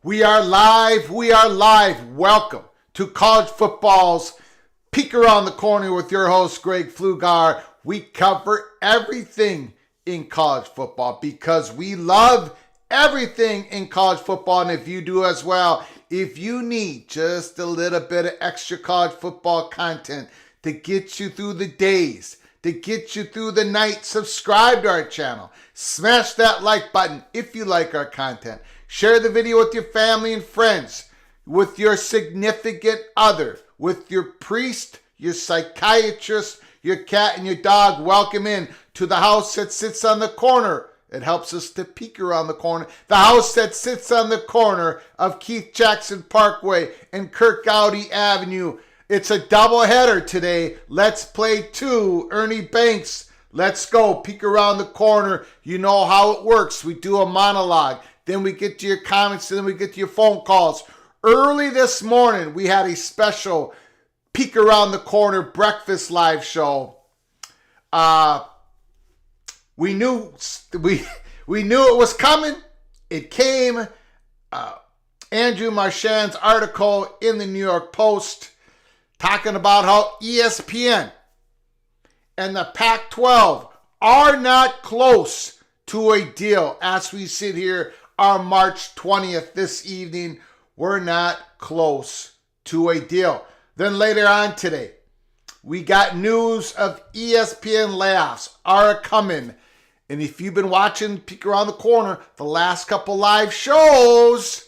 We are live. We are live. Welcome to College Football's Peek Around the Corner with your host, Greg Flugar. We cover everything in college football because we love everything in college football. And if you do as well, if you need just a little bit of extra college football content to get you through the days, to get you through the night, subscribe to our channel. Smash that like button if you like our content. Share the video with your family and friends, with your significant other, with your priest, your psychiatrist, your cat, and your dog. Welcome in to the house that sits on the corner. It helps us to peek around the corner. The house that sits on the corner of Keith Jackson Parkway and Kirk Gowdy Avenue. It's a doubleheader today. Let's play two. Ernie Banks. Let's go. Peek around the corner. You know how it works. We do a monologue. Then we get to your comments. And then we get to your phone calls. Early this morning, we had a special Peek Around the Corner breakfast live show. We knew it was coming. It came. Andrew Marchand's article in the New York Post talking about how ESPN and the Pac-12 are not close to a deal. As we sit here on March 20th this evening, we're not close to a deal. Then later on today, we got news of ESPN layoffs are coming. And if you've been watching Peek Around the Corner, the last couple live shows,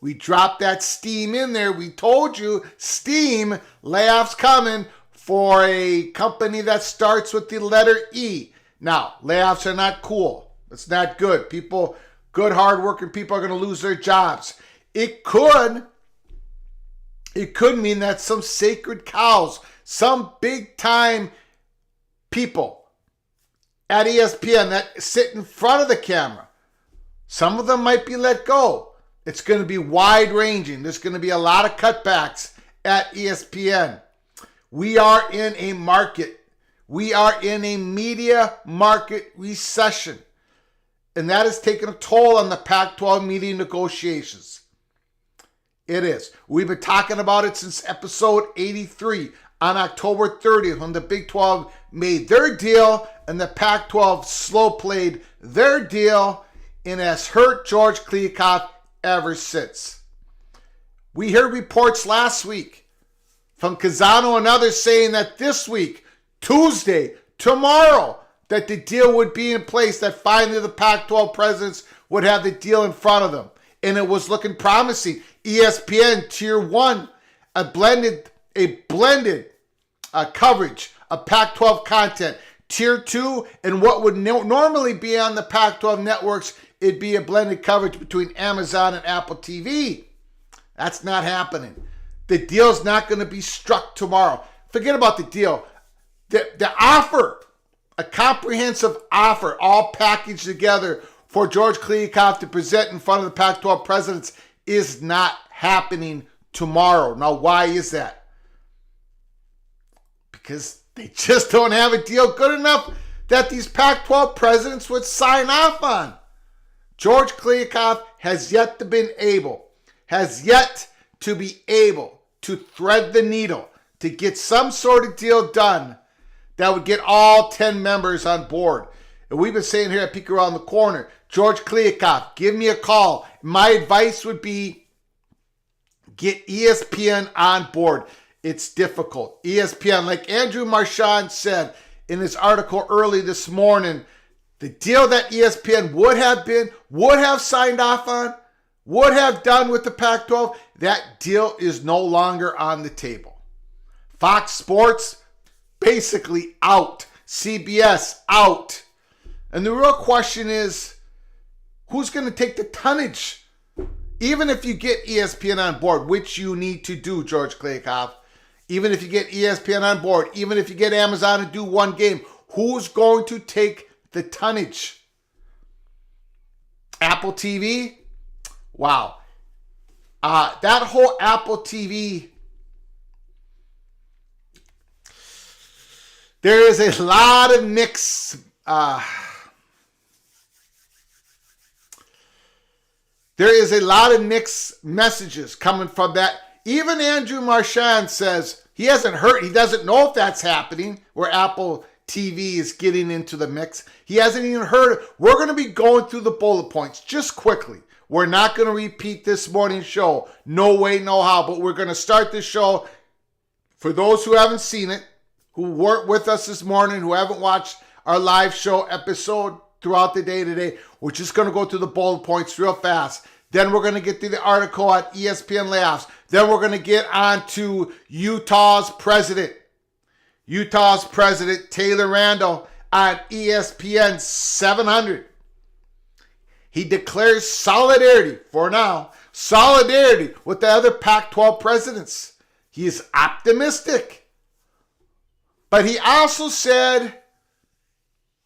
we dropped that steam in there. We told you, steam, layoffs coming for a company that starts with the letter E. Now, layoffs are not cool. It's not good. People, good, hardworking people are going to lose their jobs. It could mean that some sacred cows, some big-time people at ESPN that sit in front of the camera, some of them might be let go. It's going to be wide-ranging. There's going to be a lot of cutbacks at ESPN. We are in a market We are in a media market recession, and that has taken a toll on the Pac-12 media negotiations. It is. We've been talking about it since episode 83 on October 30th when the Big 12 made their deal and the Pac-12 slow played their deal and has hurt George Kliavkoff ever since. We heard reports last week from Kazano and others saying that this week, Tuesday, tomorrow, that the deal would be in place, that finally the Pac-12 presidents would have the deal in front of them. And it was looking promising. ESPN Tier 1, a blended coverage of Pac-12 content. Tier 2, and what would normally be on the Pac-12 networks, it'd be a blended coverage between Amazon and Apple TV. That's not happening. The deal's not going to be struck tomorrow. Forget about the deal. The offer, a comprehensive offer, all packaged together for George Kliavkoff to present in front of the Pac-12 presidents is not happening tomorrow. Now, why is that? Because they just don't have a deal good enough that these Pac-12 presidents would sign off on. George Kliavkoff has yet to be able to thread the needle to get some sort of deal done that would get all 10 members on board. And we've been saying here at Peek Around the Corner, George Kliavkoff, give me a call. My advice would be get ESPN on board. It's difficult. ESPN, like Andrew Marchand said in his article early this morning, the deal that ESPN would have signed off on, would have done with the Pac-12, that deal is no longer on the table. Fox Sports, basically out. CBS, out. And the real question is, who's going to take the tonnage? Even if you get ESPN on board, which you need to do, George Kliavkoff, even if you get ESPN on board, even if you get Amazon to do one game, who's going to take the tonnage? Apple TV? Wow. That whole Apple TV, there is a lot of mixed messages coming from that. Even Andrew Marchand says he doesn't know if that's happening, where Apple TV is getting into the mix. He hasn't even heard it. We're going to be going through the bullet points just quickly. We're not going to repeat this morning's show. No way, no how. But we're going to start this show. For those who haven't seen it, who weren't with us this morning, who haven't watched our live show episode throughout the day today, we're just going to go through the bullet points real fast. Then we're going to get through the article on ESPN layoffs. Then we're going to get on to Utah's president, Taylor Randall, on ESPN 700. He declares solidarity, for now, solidarity with the other Pac-12 presidents. He is optimistic. But he also said,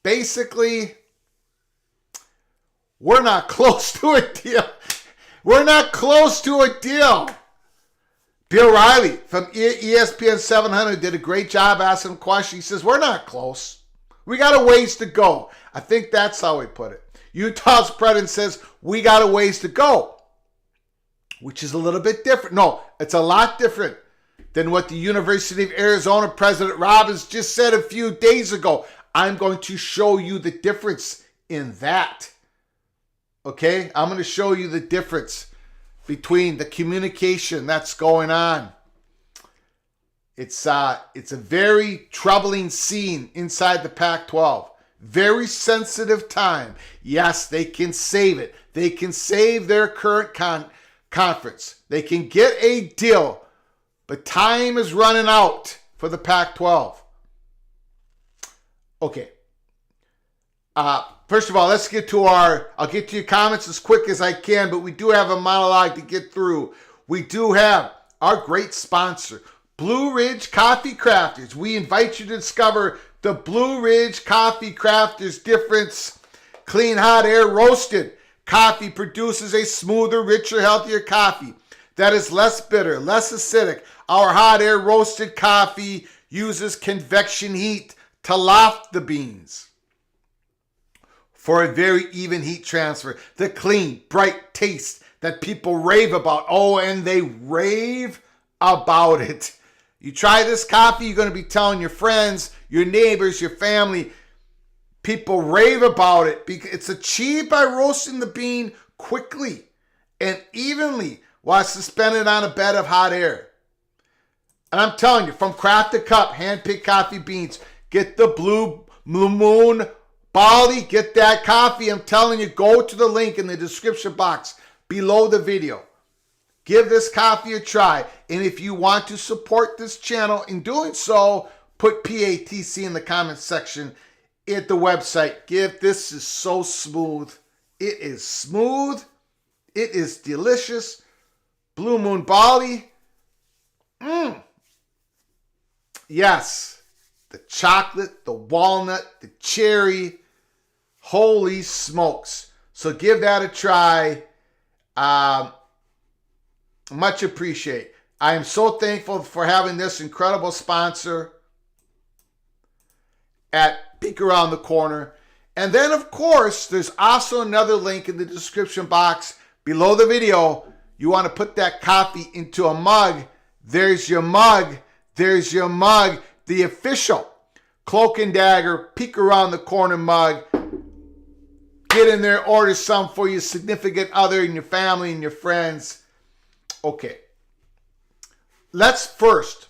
basically, we're not close to a deal. We're not close to a deal. Bill Riley from ESPN 700 did a great job asking questions. He says, we're not close. We got a ways to go. I think that's how he put it. Utah's president says, we got a ways to go, which is a little bit different. No, it's a lot different than what the University of Arizona President Robbins just said a few days ago. I'm going to show you the difference in that. Okay? I'm going to show you the difference between the communication that's going on. It's a very troubling scene inside the Pac-12. Very sensitive time. Yes, they can save it. They can save their current conference. They can get a deal, but time is running out for the Pac-12. Okay. First of all, let's get to I'll get to your comments as quick as I can, but we do have a monologue to get through. We do have our great sponsor, Blue Ridge Coffee Crafters. We invite you to discover the Blue Ridge Coffee Crafters difference. Clean hot air roasted coffee produces a smoother, richer, healthier coffee that is less bitter, less acidic. Our hot air roasted coffee uses convection heat to loft the beans for a very even heat transfer. The clean, bright taste that people rave about. Oh, and they rave about it. You try this coffee, you're going to be telling your friends, your neighbors, your family. People rave about it because it's achieved by roasting the bean quickly and evenly while suspended on a bed of hot air. And I'm telling you, from craft to cup, hand-picked coffee beans. Get the Blue Moon Barley, get that coffee. I'm telling you, go to the link in the description box below the video. Give this coffee a try. And if you want to support this channel in doing so, put PATC in the comments section at the website. This is so smooth. It is smooth. It is delicious. Blue Moon Barley. Yes. The chocolate, the walnut, the cherry. Holy smokes. So give that a try. Much appreciate. I am so thankful for having this incredible sponsor at Peek Around the Corner. And then, of course, there's also another link in the description box below the video. You want to put that coffee into a mug. There's your mug. There's your mug. The official Cloak and Dagger Peek Around the Corner mug. Get in there, order some for your significant other and your family and your friends. Okay. Let's first,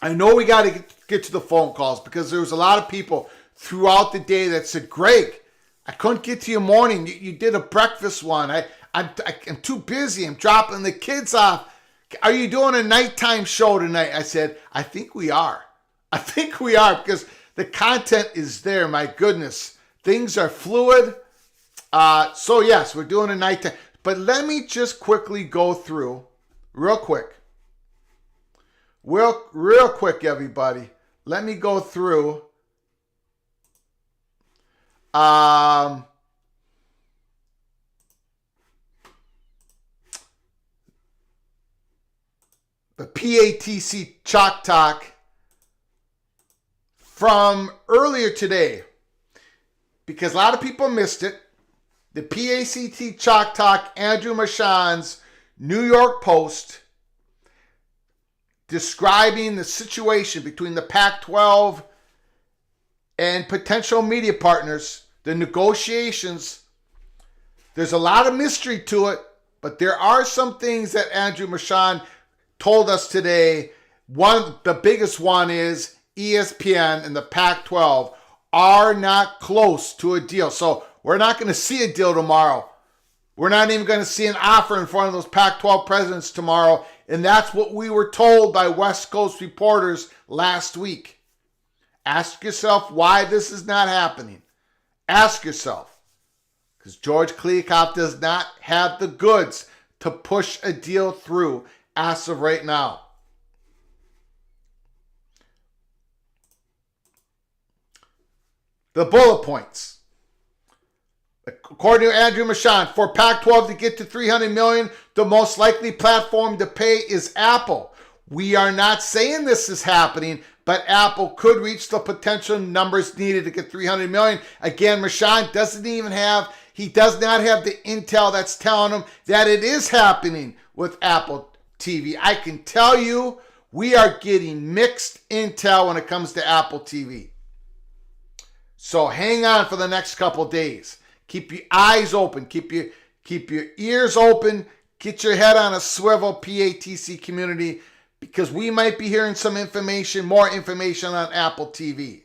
I know we got to get to the phone calls because there was a lot of people throughout the day that said, Greg, I couldn't get to your morning. You did a breakfast one. I'm too busy. I'm dropping the kids off. Are you doing a nighttime show tonight? I said, I think we are. I think we are because the content is there. My goodness. Things are fluid. So yes, we're doing a nighttime. But let me just quickly go through, real quick, everybody. Let me go through the PATC Chalk Talk from earlier today, because a lot of people missed it. The PACT Chalk Talk, Andrew Marchand's New York Post, describing the situation between the Pac-12 and potential media partners, the negotiations. There's a lot of mystery to it, but there are some things that Andrew Marchand told us today. The biggest one is ESPN and the Pac-12 are not close to a deal. So we're not going to see a deal tomorrow. We're not even going to see an offer in front of those Pac-12 presidents tomorrow. And that's what we were told by West Coast reporters last week. Ask yourself why this is not happening. Ask yourself. Because George Kliavkoff does not have the goods to push a deal through as of right now. The bullet points. According to Andrew Marchand, for Pac-12 to get to $300 million, the most likely platform to pay is Apple. We are not saying this is happening, but Apple could reach the potential numbers needed to get $300 million. Again, Marchand does not have the intel that's telling him that it is happening with Apple TV. I can tell you, we are getting mixed intel when it comes to Apple TV. So hang on for the next couple days. Keep your eyes open. Keep your ears open. Get your head on a swivel, PATC community, because we might be hearing some information, more information on Apple TV.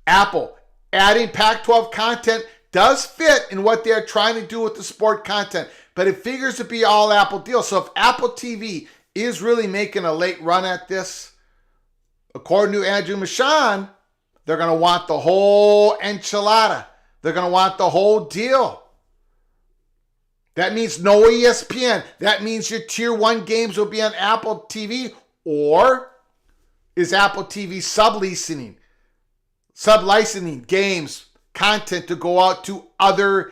Apple adding Pac-12 content does fit in what they're trying to do with the sport content, but it figures to be all Apple deal. So if Apple TV is really making a late run at this, according to Andrew Marchand, they're going to want the whole enchilada. They're going to want the whole deal. That means no ESPN. That means your tier 1 games will be on Apple TV, or is Apple TV sublicensing games, content to go out to other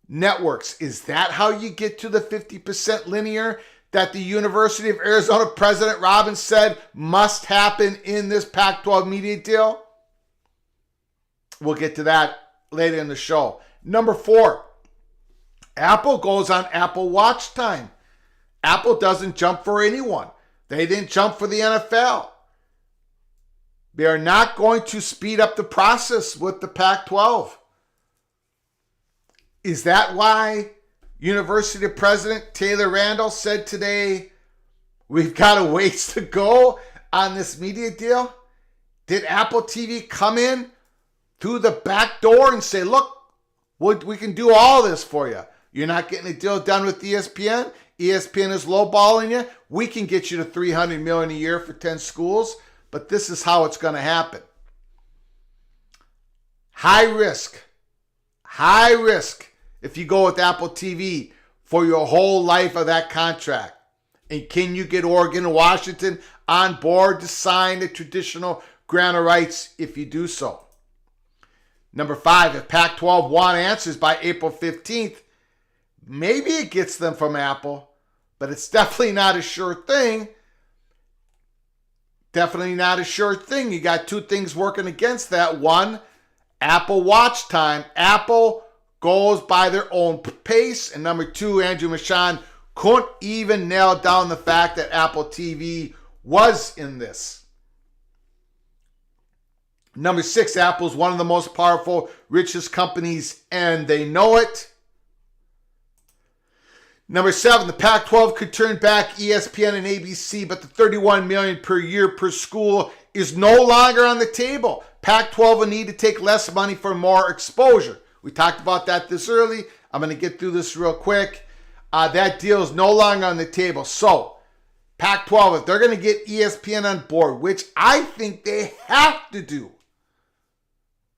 networks? Is that how you get to the 50% linear? that the University of Arizona President Robbins said must happen in this Pac-12 media deal? We'll get to that later in the show. Number 4, Apple goes on Apple Watch time. Apple doesn't jump for anyone. They didn't jump for the NFL. They are not going to speed up the process with the Pac-12. Is that why University President Taylor Randall said today, we've got a ways to go on this media deal? Did Apple TV come in through the back door and say, look, we can do all this for you. You're not getting a deal done with ESPN. ESPN is lowballing you. We can get you to $300 million a year for 10 schools, but this is how it's going to happen. High risk if you go with Apple TV for your whole life of that contract. And can you get Oregon and Washington on board to sign the traditional grant of rights if you do so? Number 5, if Pac-12 want answers by April 15th, maybe it gets them from Apple, but it's definitely not a sure thing. Definitely not a sure thing. You got 2 things working against that. 1, Apple Watch time. Apple goes by their own pace. And number 2, Andrew Marchand couldn't even nail down the fact that Apple TV was in this. Number 6, Apple's one of the most powerful, richest companies, and they know it. Number 7, the Pac-12 could turn back ESPN and ABC, but the $31 million per year per school is no longer on the table. Pac-12 will need to take less money for more exposure. We talked about that this early. I'm going to get through this real quick. That deal is no longer on the table. So, Pac-12, if they're going to get ESPN on board, which I think they have to do,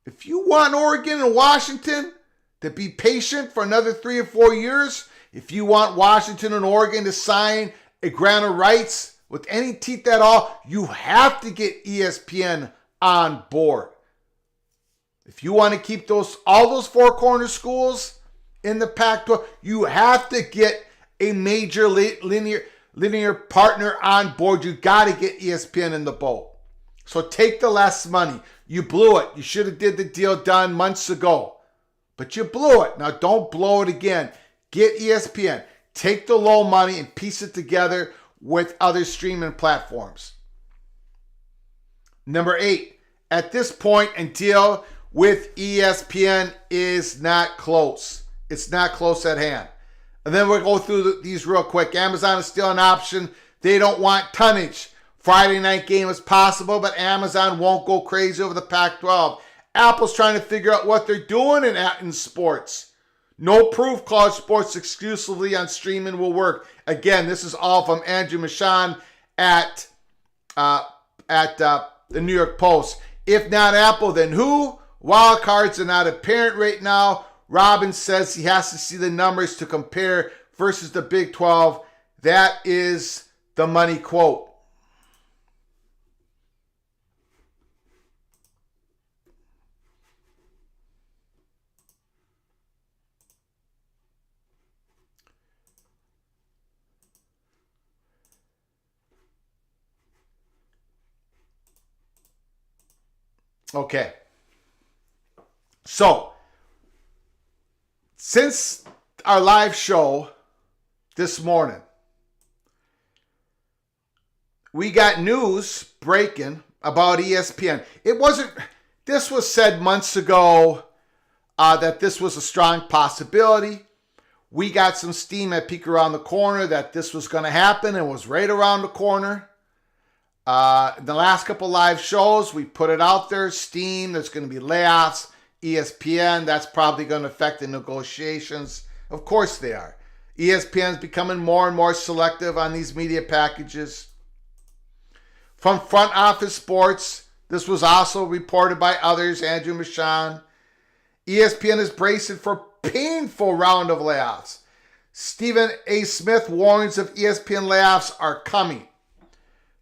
if you want Oregon and Washington to be patient for another 3 or 4 years, if you want Washington and Oregon to sign a grant of rights with any teeth at all, you have to get ESPN on board. If you want to keep all those 4 corner schools in the Pac-12, you have to get a major linear partner on board. You got to get ESPN in the boat. So take the less money. You blew it. You should have did the deal done months ago, but you blew it. Now don't blow it again. Get ESPN. Take the low money and piece it together with other streaming platforms. Number 8, at this point, a deal with ESPN is not close. It's not close at hand. And then we'll go through these real quick. Amazon is still an option. They don't want tonnage. Friday night game is possible, but Amazon won't go crazy over the Pac-12. Apple's trying to figure out what they're doing in sports. No proof college sports exclusively on streaming will work. Again, this is all from Andrew Marchand at the New York Post. If not Apple, then who? Wild cards are not apparent right now. Robbins says he has to see the numbers to compare versus the Big 12. That is the money quote. Okay. So, since our live show this morning, we got news breaking about ESPN. This was said months ago that this was a strong possibility. We got some steam at Peek Around the Corner that this was going to happen and was right around the corner. The last couple live shows, we put it out there. Steam, there's going to be layoffs. ESPN, that's probably going to affect the negotiations. Of course they are. ESPN is becoming more and more selective on these media packages. From Front Office Sports, this was also reported by others, Andrew Marchand. ESPN is bracing for painful round of layoffs. Stephen A. Smith warns if ESPN layoffs are coming.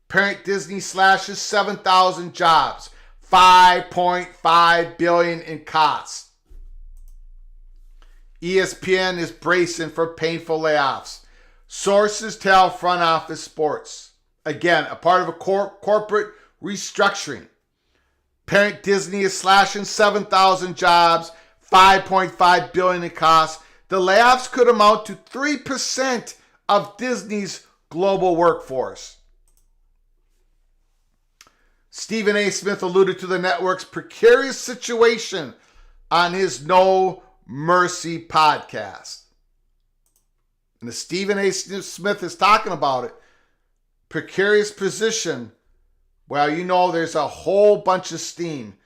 Parent Disney slashes 7,000 jobs, $5.5 billion in costs. ESPN is bracing for painful layoffs. Sources tell Front Office Sports. Again, a part of a corporate restructuring. Parent Disney is slashing 7,000 jobs, $5.5 billion in costs. The layoffs could amount to 3% of Disney's global workforce. Stephen A. Smith alluded to the network's precarious situation on his No Mercy podcast. And the Stephen A. Smith is talking about it. Precarious position. Well, you know there's a whole bunch of steam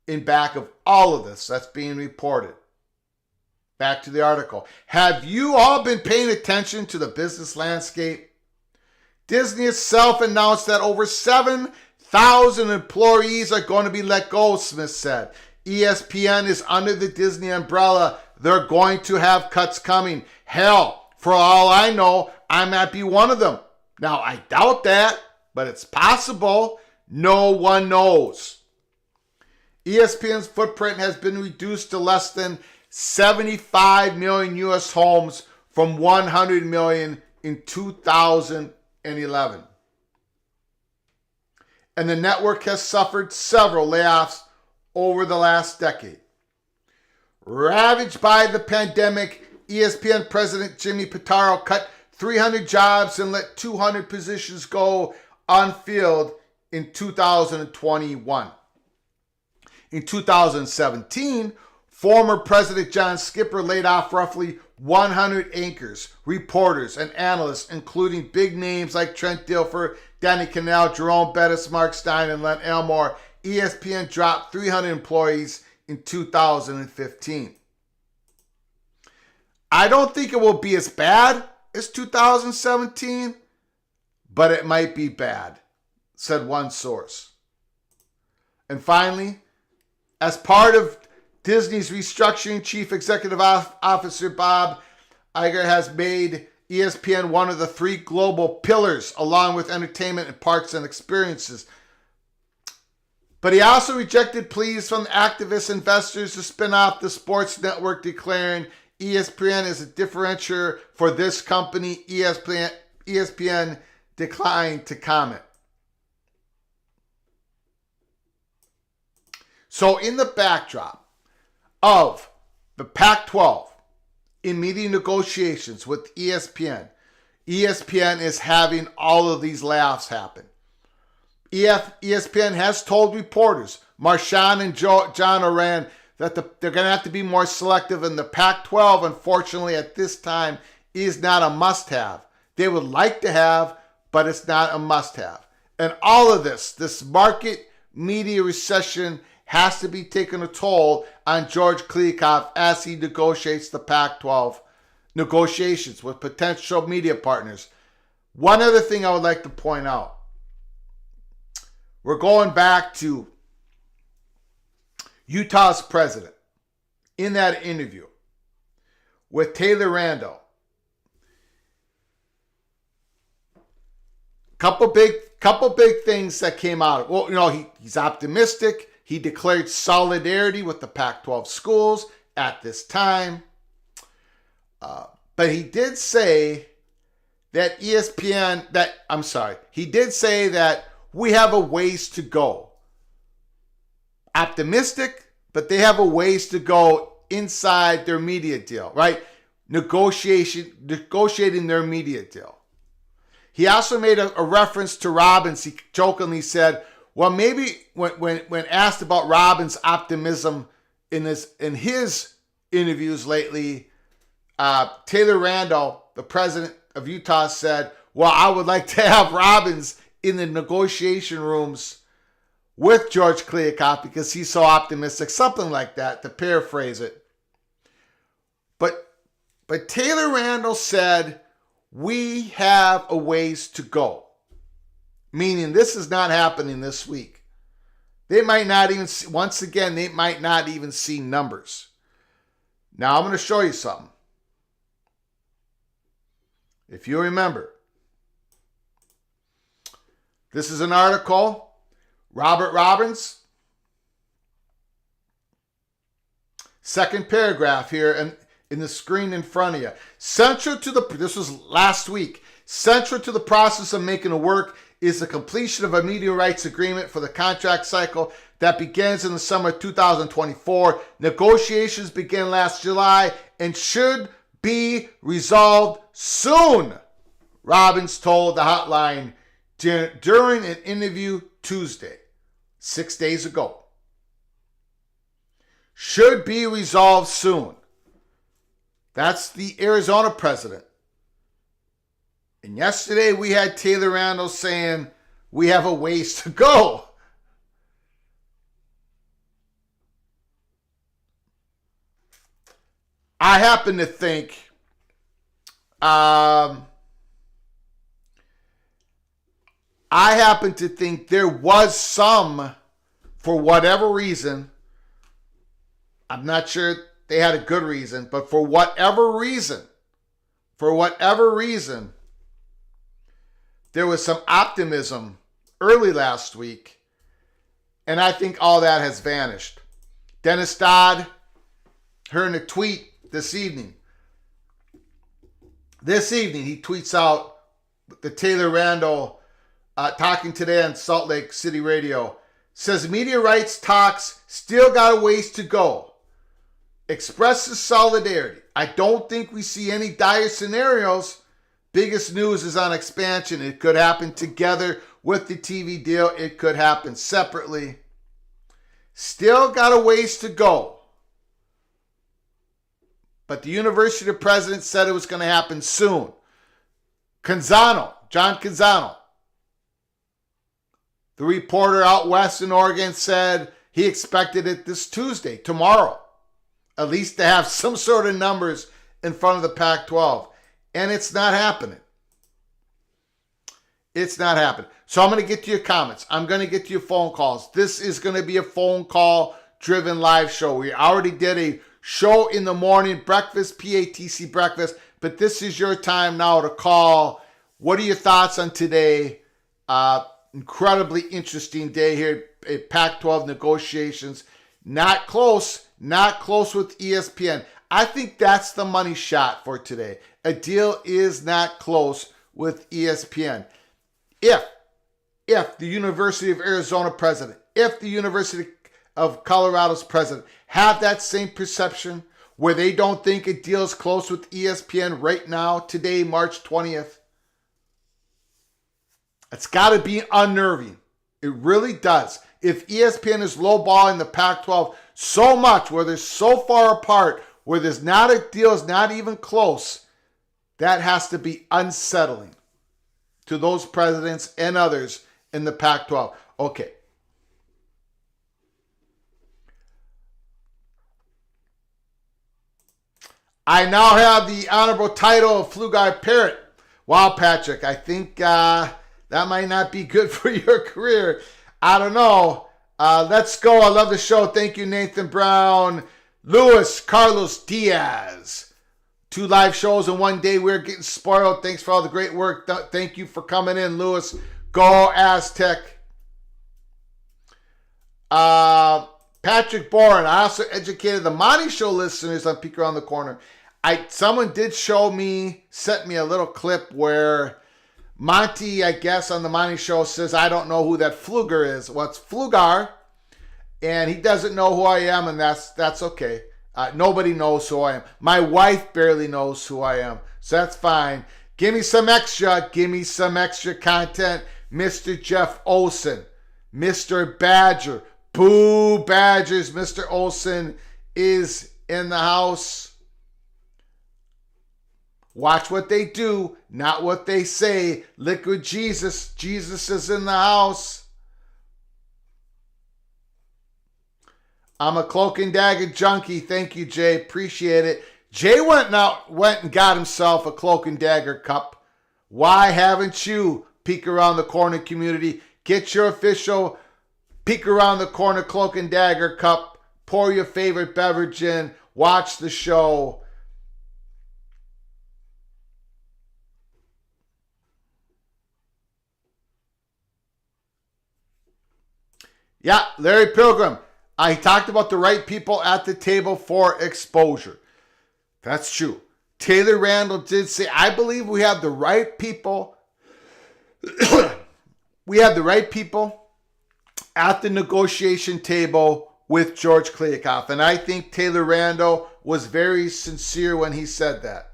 in back of all of this that's being reported. Back to the article. Have you all been paying attention to the business landscape? Disney itself announced that over 7,000 employees are going to be let go, Smith said. ESPN is under the Disney umbrella. They're going to have cuts coming. Hell, for all I know, I might be one of them. Now, I doubt that, but it's possible. No one knows. ESPN's footprint has been reduced to less than 75 million U.S. homes from 100 million in 2011. And the network has suffered several layoffs over the last decade. Ravaged by the pandemic, ESPN president Jimmy Pitaro cut 300 jobs and let 200 positions go unfilled in 2021. In 2017, former President John Skipper laid off roughly 100 anchors, reporters, and analysts, including big names like Trent Dilfer, Danny Kanell, Jerome Bettis, Mark Stein, and Len Elmore. ESPN dropped 300 employees in 2015. I don't think it will be as bad as 2017, but it might be bad, said one source. And finally, as part of Disney's restructuring, Chief Executive Officer Bob Iger has made ESPN one of the 3 global pillars, along with entertainment and parks and experiences. But he also rejected pleas from activist investors to spin off the sports network, declaring ESPN is a differentiator for this company. ESPN declined to comment. So in the backdrop of the Pac-12 in meeting negotiations with ESPN, ESPN is having all of these layoffs happen. ESPN has told reporters, Marchand and John Oran, that they're going to have to be more selective, and the Pac-12, unfortunately, at this time, is not a must-have. They would like to have, but it's not a must-have. And all of this market media recession has to be taking a toll on George Kliavkoff as he negotiates the Pac-12 negotiations with potential media partners. One other thing I would like to point out. We're going back to Utah's president in that interview with Taylor Randall. Couple big things that came out. Well, you know, he's optimistic. He declared solidarity with the Pac-12 schools at this time. But he did say that he did say that we have a ways to go. Optimistic, but they have a ways to go inside their media deal, right? Negotiating their media deal. He also made a reference to Robbins. He jokingly said, well, maybe when asked about Robbins' optimism in his interviews lately, Taylor Randall, the president of Utah, said, well, I would like to have Robbins in the negotiation rooms with George Kliavkoff because he's so optimistic, something like that, to paraphrase it. But Taylor Randall said, we have a ways to go, meaning this is not happening this week. They might not even see, once again, they might not even see numbers. Now I'm going to show you something. If you remember, this is an article, Robert Robbins, second paragraph here, and in the screen in front of you. This was last week. Central to the process of making it work is the completion of a media rights agreement for the contract cycle that begins in the summer of 2024. Negotiations began last July and should be resolved soon, Robbins told the hotline during an interview Tuesday, 6 days ago. Should be resolved soon. That's the Arizona president. And yesterday we had Taylor Randall saying we have a ways to go. I happen to think there was some, for whatever reason, I'm not sure they had a good reason, but for whatever reason, there was some optimism early last week, and I think all that has vanished. Dennis Dodd, heard in a tweet this evening, he tweets out the Taylor Randall talking today on Salt Lake City Radio, says media rights talks still got a ways to go. Expresses solidarity. I don't think we see any dire scenarios. Biggest news is on expansion. It could happen together with the TV deal. It could happen separately. Still got a ways to go. But the university president said it was going to happen soon. John Canzano, the reporter out west in Oregon, said he expected it this Tuesday, tomorrow, at least to have some sort of numbers in front of the Pac-12. And it's not happening. It's not happening. So I'm going to get to your comments. I'm going to get to your phone calls. This is going to be a phone call driven live show. We already did a show in the morning, breakfast, PATC breakfast, but this is your time now to call. What are your thoughts on today? Incredibly interesting day here at Pac-12 negotiations. Not close with ESPN. I think that's the money shot for today. A deal is not close with ESPN. If the University of Arizona president, if the University of Colorado's president have that same perception where they don't think a deal is close with ESPN right now, today, March 20th, it's got to be unnerving. It really does. If ESPN is lowballing the Pac-12 so much, where they're so far apart, where there's not a deal, is not even close, that has to be unsettling to those presidents and others in the Pac-12. Okay. I now have the honorable title of Flugar Parrot. Wow, Patrick, I think that might not be good for your career. I don't know. Let's go. I love the show. Thank you, Nathan Brown. Luis Carlos Diaz. 2 live shows in one day. We're getting spoiled. Thanks for all the great work. Thank you for coming in, Luis. Go Aztec. Patrick Boren. I also educated the Monty Show listeners on Peek Around the Corner. Someone did sent me a little clip where Monty, I guess, on the Monty Show says, I don't know who that Flugar is. Well, it's Flugar, and he doesn't know who I am, and that's okay. Nobody knows who I am. My wife barely knows who I am, so that's fine. Give me some extra content. Mr. Jeff Olson, Mr. Badger, Boo Badgers. Mr. Olson is in the house. Watch what they do, not what they say. Liquid Jesus. Jesus is in the house. I'm a Cloak and Dagger junkie. Thank you, Jay. Appreciate it. Jay went and got himself a Cloak and Dagger cup. Why haven't you, Peek Around the Corner community? Get your official Peek Around the Corner Cloak and Dagger cup. Pour your favorite beverage in. Watch the show. Yeah, Larry Pilgrim. I talked about the right people at the table for exposure. That's true. Taylor Randall did say, I believe we have the right people. We have the right people at the negotiation table with George Kliavkoff. And I think Taylor Randall was very sincere when he said that.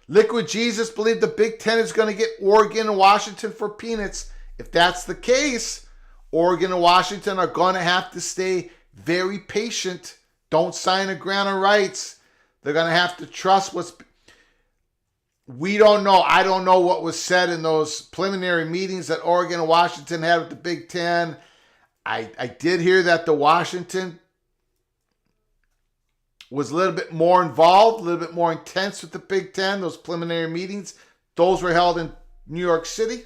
Liquid Jesus believed the Big Ten is going to get Oregon and Washington for peanuts. If that's the case, Oregon and Washington are going to have to stay very patient. Don't sign a grant of rights. They're going to have to trust what's... We don't know. I don't know what was said in those preliminary meetings that Oregon and Washington had with the Big Ten. I did hear that the Washington was a little bit more involved, a little bit more intense with the Big Ten, those preliminary meetings. Those were held in New York City.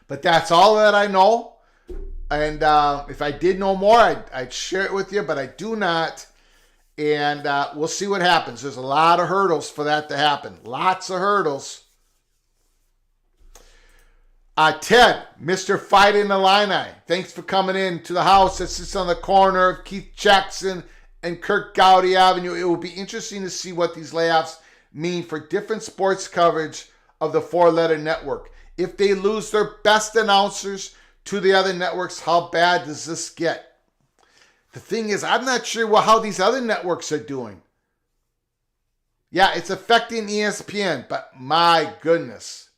But that's all that I know. And if I did know more, I'd share it with you, but I do not. And we'll see what happens. There's a lot of hurdles for that to happen. Lots of hurdles. Ted, Mr. Fight in the Illini, thanks for coming in to the house that sits on the corner of Keith Jackson and Kirk Gowdy Avenue. It will be interesting to see what these layoffs mean for different sports coverage of the four-letter network. If they lose their best announcers to the other networks, how bad does this get? The thing is, I'm not sure how these other networks are doing. Yeah, it's affecting ESPN, but my goodness.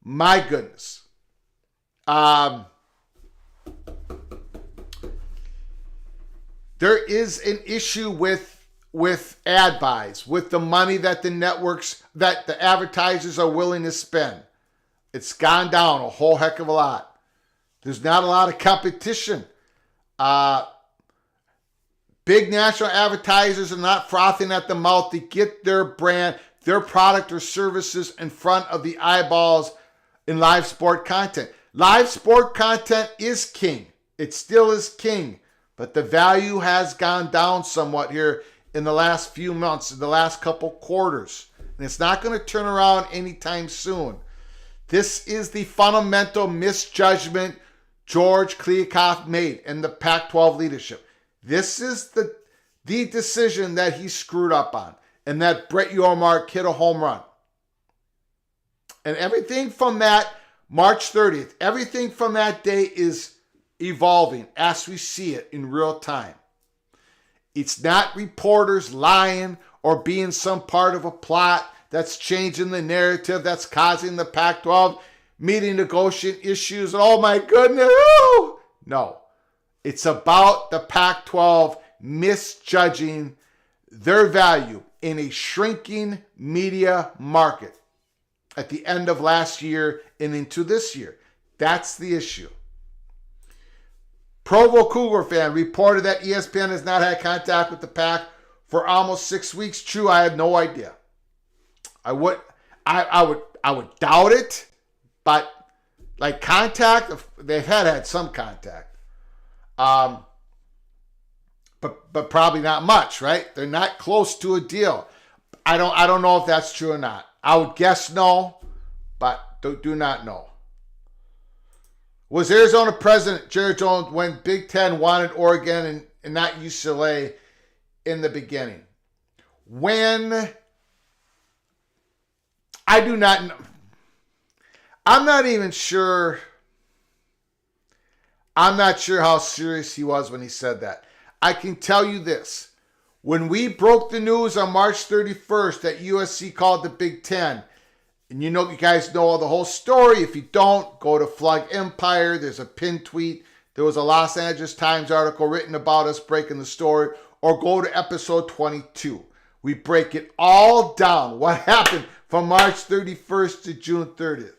My goodness. There is an issue with ad buys, with the money that the networks, that the advertisers are willing to spend. It's gone down a whole heck of a lot. There's not a lot of competition. Big national advertisers are not frothing at the mouth to get their brand, their product or services in front of the eyeballs in live sport content. Live sport content is king. It still is king. But the value has gone down somewhat here in the last few months, in the last couple quarters. And it's not going to turn around anytime soon. This is the fundamental misjudgment George Kliavkoff made in the Pac-12 leadership. This is the decision that he screwed up on, and that Brett Yormark hit a home run. And everything from that March 30th, everything from that day is evolving as we see it in real time. It's not reporters lying or being some part of a plot that's changing the narrative, that's causing the Pac-12 meeting negotiation issues. Oh my goodness. Woo! No. It's about the Pac-12 misjudging their value in a shrinking media market at the end of last year and into this year. That's the issue. Provo Cougar fan reported that ESPN has not had contact with the Pac for almost 6 weeks. True, I have no idea. I would doubt it, but like contact, they've had some contact. But probably not much, right? They're not close to a deal. I don't know if that's true or not. I would guess no, but do not know. Was Arizona President Jerry Jones when Big Ten wanted Oregon and not UCLA in the beginning? When? I do not know. I'm not even sure. I'm not sure how serious he was when he said that. I can tell you this. When we broke the news on March 31st that USC called the Big Ten, and you guys know the whole story. If you don't, go to Flug Empire. There's a pinned tweet. There was a Los Angeles Times article written about us breaking the story. Or go to episode 22. We break it all down. What happened from March 31st to June 30th.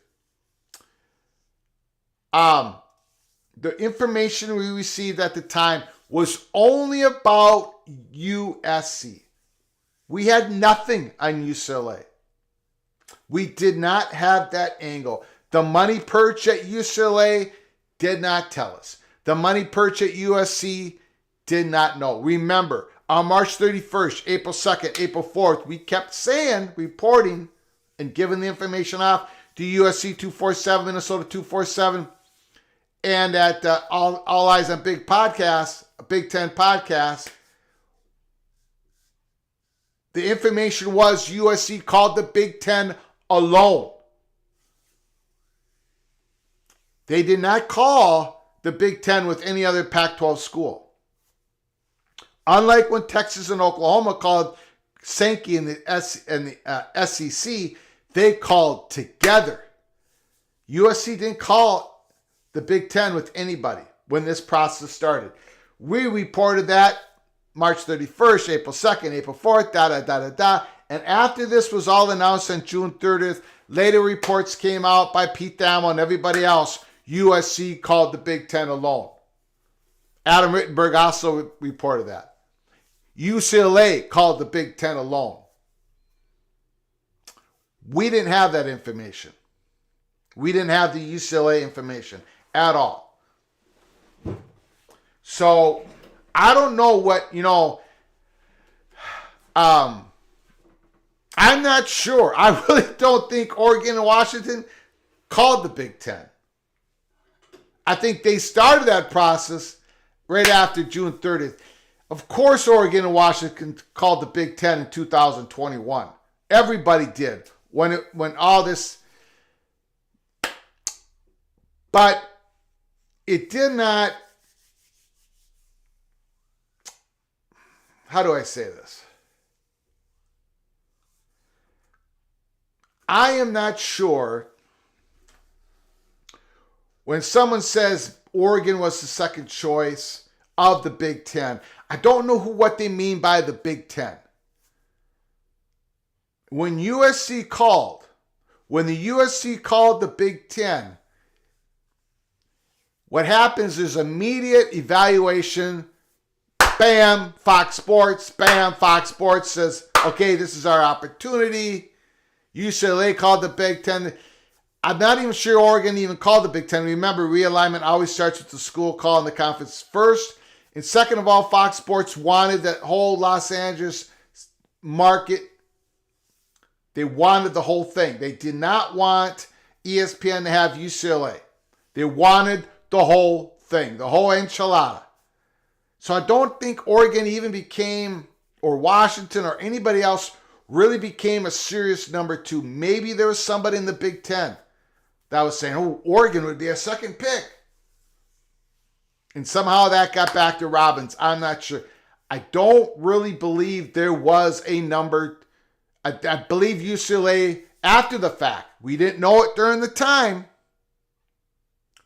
The information we received at the time was only about USC. We had nothing on UCLA. We did not have that angle. The money perch at UCLA did not tell us. The money perch at USC did not know. Remember, on March 31st, April 2nd, April 4th, we kept saying, reporting, and giving the information off to USC 247, Minnesota 247, and at All Eyes on Big podcast, a Big Ten podcast, the information was USC called the Big Ten alone. They did not call the Big Ten with any other Pac-12 school. Unlike when Texas and Oklahoma called Sankey and the SEC, they called together. USC didn't call the Big Ten with anybody when this process started. We reported that March 31st, April 2nd, April 4th, And after this was all announced on June 30th, later reports came out by Pete Thamel and everybody else. USC called the Big Ten alone. Adam Rittenberg also reported that. UCLA called the Big Ten alone. We didn't have that information. We didn't have the UCLA information at all. So I don't know what, I'm not sure. I really don't think Oregon and Washington called the Big Ten. I think they started that process right after June 30th. Of course, Oregon and Washington called the Big Ten in 2021. Everybody did when all this, but it did not. How do I say this? I am not sure when someone says Oregon was the second choice of the Big Ten. I don't know what they mean by the Big Ten. When the USC called the Big Ten, what happens is immediate evaluation. Bam, Fox Sports. Bam, Fox Sports says, okay, this is our opportunity. UCLA called the Big Ten. I'm not even sure Oregon even called the Big Ten. Remember, realignment always starts with the school calling the conference first. And second of all, Fox Sports wanted that whole Los Angeles market. They wanted the whole thing. They did not want ESPN to have UCLA. They wanted the whole thing, the whole enchilada. So I don't think Oregon even became, or Washington or anybody else really became a serious number two. Maybe there was somebody in the Big Ten that was saying, oh, Oregon would be a second pick. And somehow that got back to Robbins. I'm not sure. I don't really believe there was a number. I believe UCLA after the fact. We didn't know it during the time.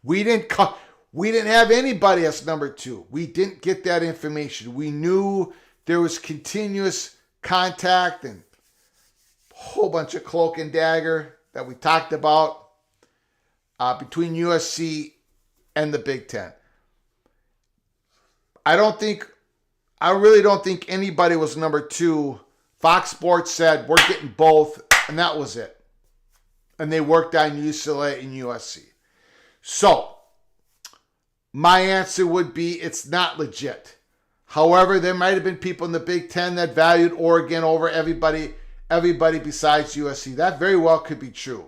We didn't have anybody as number two. We didn't get that information. We knew there was continuous contact and a whole bunch of cloak and dagger that we talked about between USC and the Big Ten. I really don't think anybody was number two. Fox Sports said, we're getting both, and that was it. And they worked on UCLA and USC. So, my answer would be it's not legit. However, there might have been people in the Big Ten that valued Oregon over everybody besides USC. That very well could be true.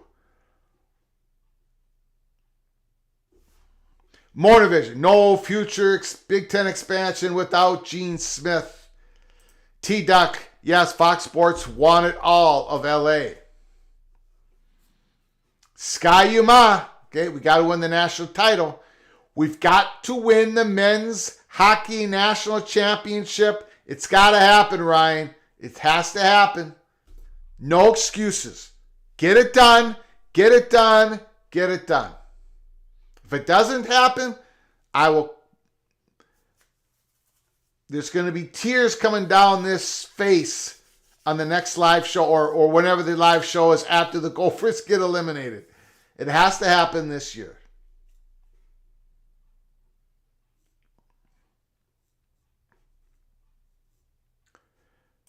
Motorvision, no future Big Ten expansion without Gene Smith. T-Duck, yes, Fox Sports wanted all of LA. Sky Yuma, okay, we got to win the national title. We've got to win the men's hockey national championship. It's got to happen, Ryan. It has to happen. No excuses. Get it done. Get it done. Get it done. If it doesn't happen, there's going to be tears coming down this face on the next live show or whenever the live show is after the Gophers get eliminated. It has to happen this year.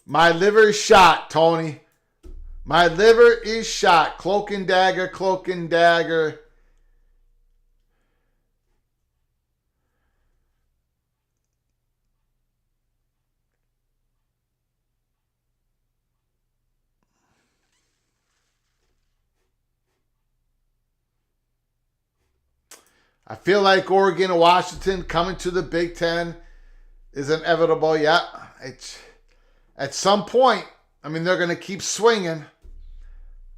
My liver is shot, Tony. My liver is shot. Cloak and dagger, cloak and dagger. I feel like Oregon and Washington coming to the Big Ten is inevitable. Yeah, it's at some point. I mean, they're going to keep swinging.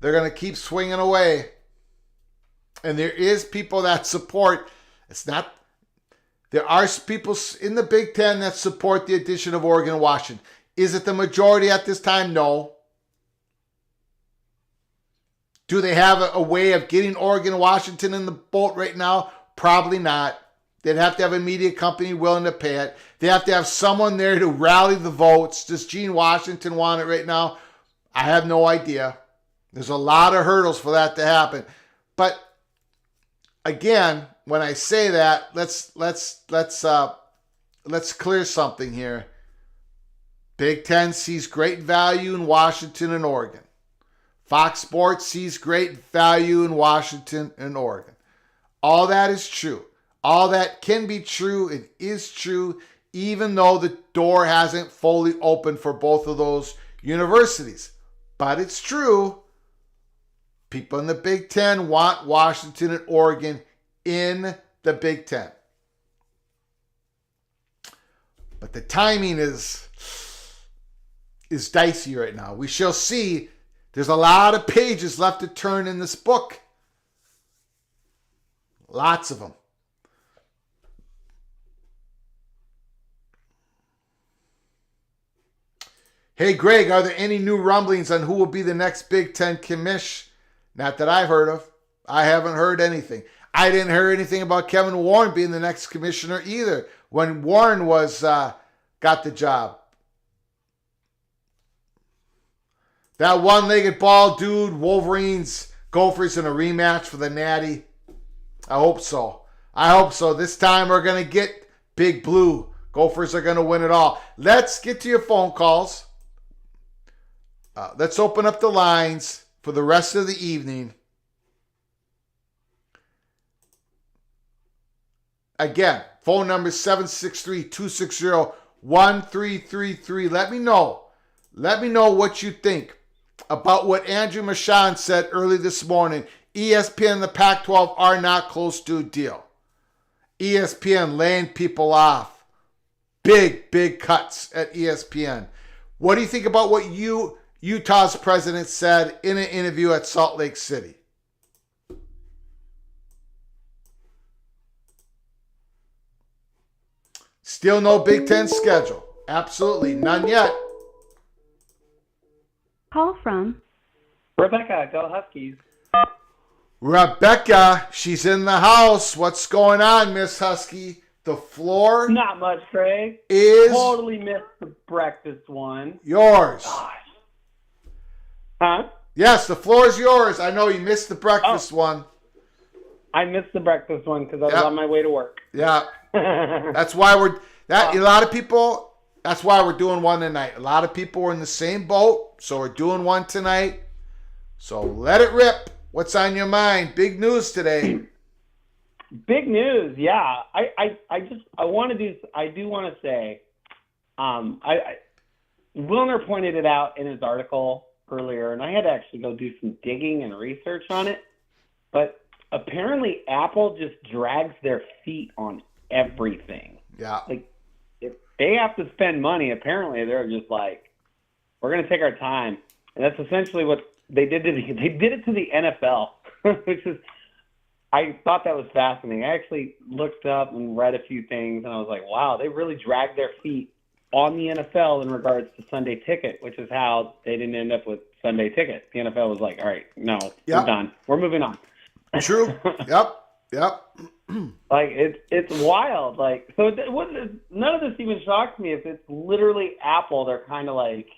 They're going to keep swinging away. And there is people that support. There are people in the Big Ten that support the addition of Oregon and Washington. Is it the majority at this time? No. Do they have a way of getting Oregon and Washington in the boat right now? Probably not. They'd have to have a media company willing to pay it. They have to have someone there to rally the votes. Does Gene Washington want it right now? I have no idea. There's a lot of hurdles for that to happen. But again, when I say that, let's clear something here. Big Ten sees great value in Washington and Oregon. Fox Sports sees great value in Washington and Oregon. All that is true. All that can be true. It is true, even though the door hasn't fully opened for both of those universities. But it's true. People in the Big Ten want Washington and Oregon in the Big Ten. But the timing is dicey right now. We shall see. There's a lot of pages left to turn in this book. Lots of them. Hey, Greg, are there any new rumblings on who will be the next Big Ten commish? Not that I've heard of. I haven't heard anything. I didn't hear anything about Kevin Warren being the next commissioner either when Warren got the job. That one-legged bald dude, Wolverines, Gophers in a rematch for the Natty. I hope so. This time we're going to get Big Blue. Gophers are going to win it all. Let's get to your phone calls. Let's open up the lines for the rest of the evening. Again, phone number 763-260-1333. Let me know. Let me know what you think about what Andrew Marchand said early this morning. ESPN and the Pac-12 are not close to a deal. ESPN laying people off. Big cuts at ESPN. What do you think about what Utah's president said in an interview at Salt Lake City? Still no Big Ten schedule. Absolutely none yet. Call from Rebecca, go Huskies. Rebecca, she's in the house. What's going on, Miss Husky? The floor Not much, Craig. is Totally missed the breakfast one. yours. Gosh. Huh? Yes, the floor is yours. I know you missed the breakfast one. I missed the breakfast one because I was Yep. on my way to work. Yeah. That's why a lot of people, that's why we're doing one tonight. A lot of people were in the same boat, so we're doing one tonight. So let it rip. What's on your mind? Big news today. Big news, yeah. I do want to say, Wilner pointed it out in his article earlier, and I had to actually go do some digging and research on it. But apparently Apple just drags their feet on everything. Yeah. Like, if they have to spend money, apparently they're just like, we're going to take our time. And that's essentially what they did to the NFL, which is, I thought that was fascinating. I actually looked up and read a few things, and I was like, wow, they really dragged their feet on the NFL in regards to Sunday Ticket, which is how they didn't end up with Sunday Ticket. The NFL was like, all right, no, Yep. we're done. We're moving on. True. Yep. Like, it's wild. Like, so none of this even shocks me if it's literally Apple. They're kind of like,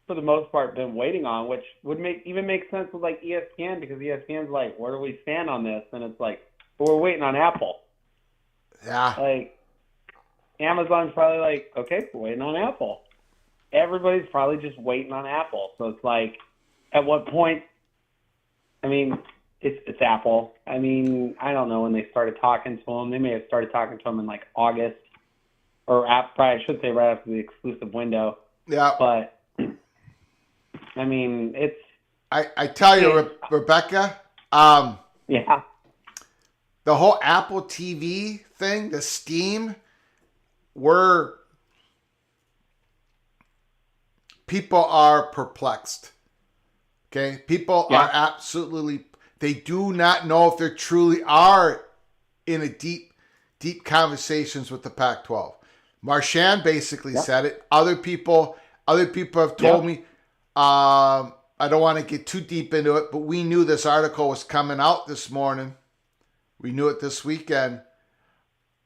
for the most part, been waiting on, which would make sense with like ESPN, because ESPN's like, where do we stand on this? And it's like, but we're waiting on Apple. Yeah. Like, Amazon's probably like, okay, we're waiting on Apple. Everybody's probably just waiting on Apple. So it's like, at what point? I mean, it's Apple. I mean, I don't know when they started talking to them. They may have started talking to them in like August, or probably I should say right after the exclusive window. Yeah. But I mean, it's. I tell you, Rebecca, Yeah. the whole Apple TV thing, the Steam, people are perplexed. Okay? People are absolutely, they do not know if they truly are in a deep conversations with the Pac-12. Marchand basically said it. Other people have told me, I don't want to get too deep into it, but we knew this article was coming out this morning. We knew it this weekend.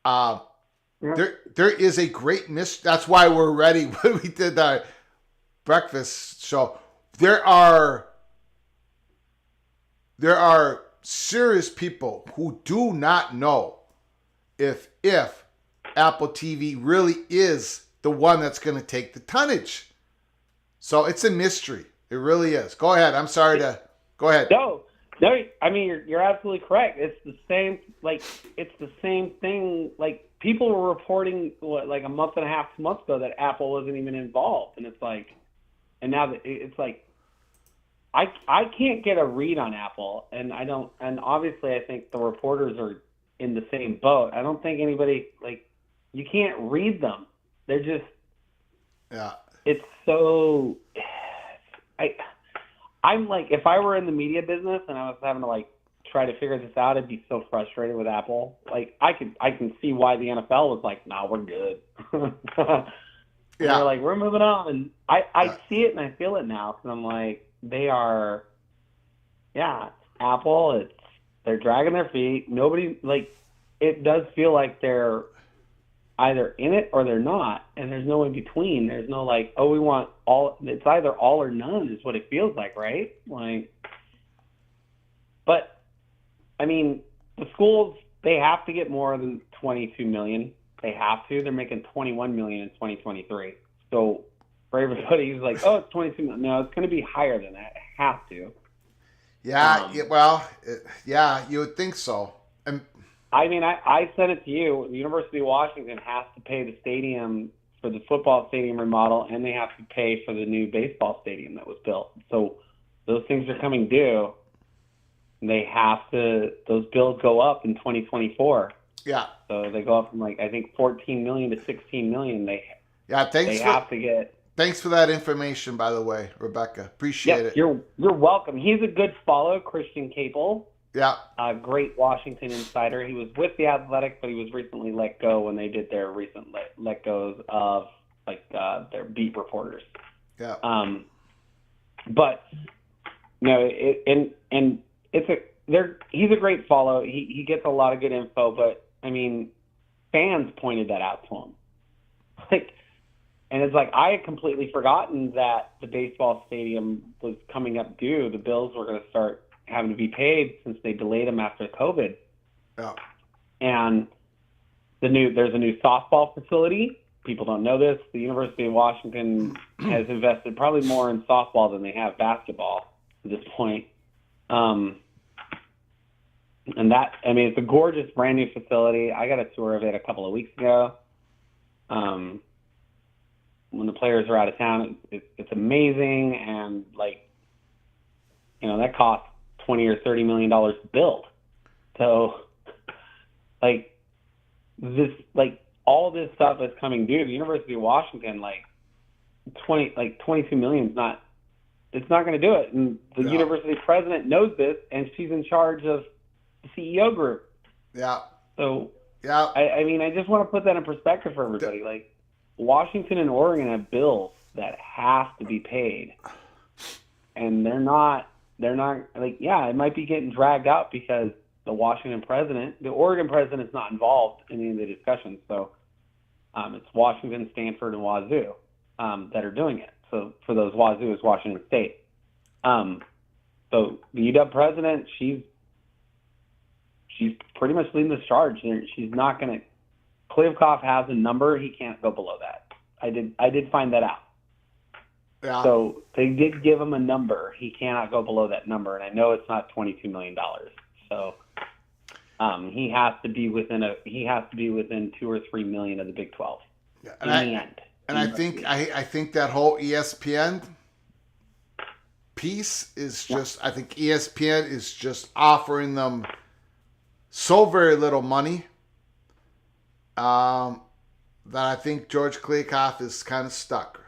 There is a great That's why we're ready when we did our breakfast show. There are serious people who do not know if Apple TV really is the one that's going to take the tonnage. So it's a mystery. It really is. Go ahead. I'm sorry to go ahead. No. I mean, you're absolutely correct. It's the same. It's the same thing. People were reporting a month and a half, 2 months ago that Apple wasn't even involved, and it's and now that it's I can't get a read on Apple, and I don't. And obviously, I think the reporters are in the same boat. I don't think anybody you can't read them. They're just It's so. I'm if I were in the media business and I was having to try to figure this out, I'd be so frustrated with Apple. I can see why the NFL was nah, we're good. They're we're moving on, and I see it and I feel it now because I'm they are, Apple. They're dragging their feet. Nobody it does feel like they're either in it or they're not, and there's no in between. There's no we want all. It's either all or none is what it feels like, right? But I mean, the schools, they have to get more than $22 million. They have to. They're making $21 million in 2023. So for everybody who's oh, it's $22 million. No, it's going to be higher than that. It has to. You would think so. I mean, I said it to you. The University of Washington has to pay the stadium for the football stadium remodel, and they have to pay for the new baseball stadium that was built. So those things are coming due. They have to. Those bills go up in 2024. Yeah. So they go up from I think $14 million to $16 million. Thanks for that information, by the way, Rebecca. Appreciate it. You're welcome. He's a good follow, Christian Capel. Yeah. A great Washington insider. He was with the Athletic, but he was recently let go when they did their recent let goes of their beat reporters. Yeah. But no, he's a great follow. He gets a lot of good info, but I mean, fans pointed that out to him. And it's I had completely forgotten that the baseball stadium was coming up due. The bills were going to start having to be paid since they delayed them after COVID. Yeah. And there's a new softball facility. People don't know this. The University of Washington has invested probably more in softball than they have basketball at this point. And it's a gorgeous brand new facility. I got a tour of it a couple of weeks ago. When the players are out of town, it's amazing. And that costs $20 or $30 million to build. So all this stuff is coming due. The University of Washington, $22 million is not, it's not going to do it. And the university president knows this, and she's in charge of the CEO group. Yeah. So I mean, I just want to put that in perspective for everybody. Washington and Oregon have bills that have to be paid, and they're not it might be getting dragged out because the Oregon president is not involved in any of the discussions. So it's Washington, Stanford, and Wazoo that are doing it. So for those, Wazoo is Washington State. So the UW president, she's pretty much leading the charge. She's not going to. Klivkov has a number; he can't go below that. I did find that out. Yeah. So they did give him a number. He cannot go below that number, and I know it's not $22 million. So he has to be within 2 or 3 million of the Big 12 in the end. And I think that whole ESPN piece is just. I think ESPN is just offering them so very little money that I think George Kliavkoff is kind of stuck.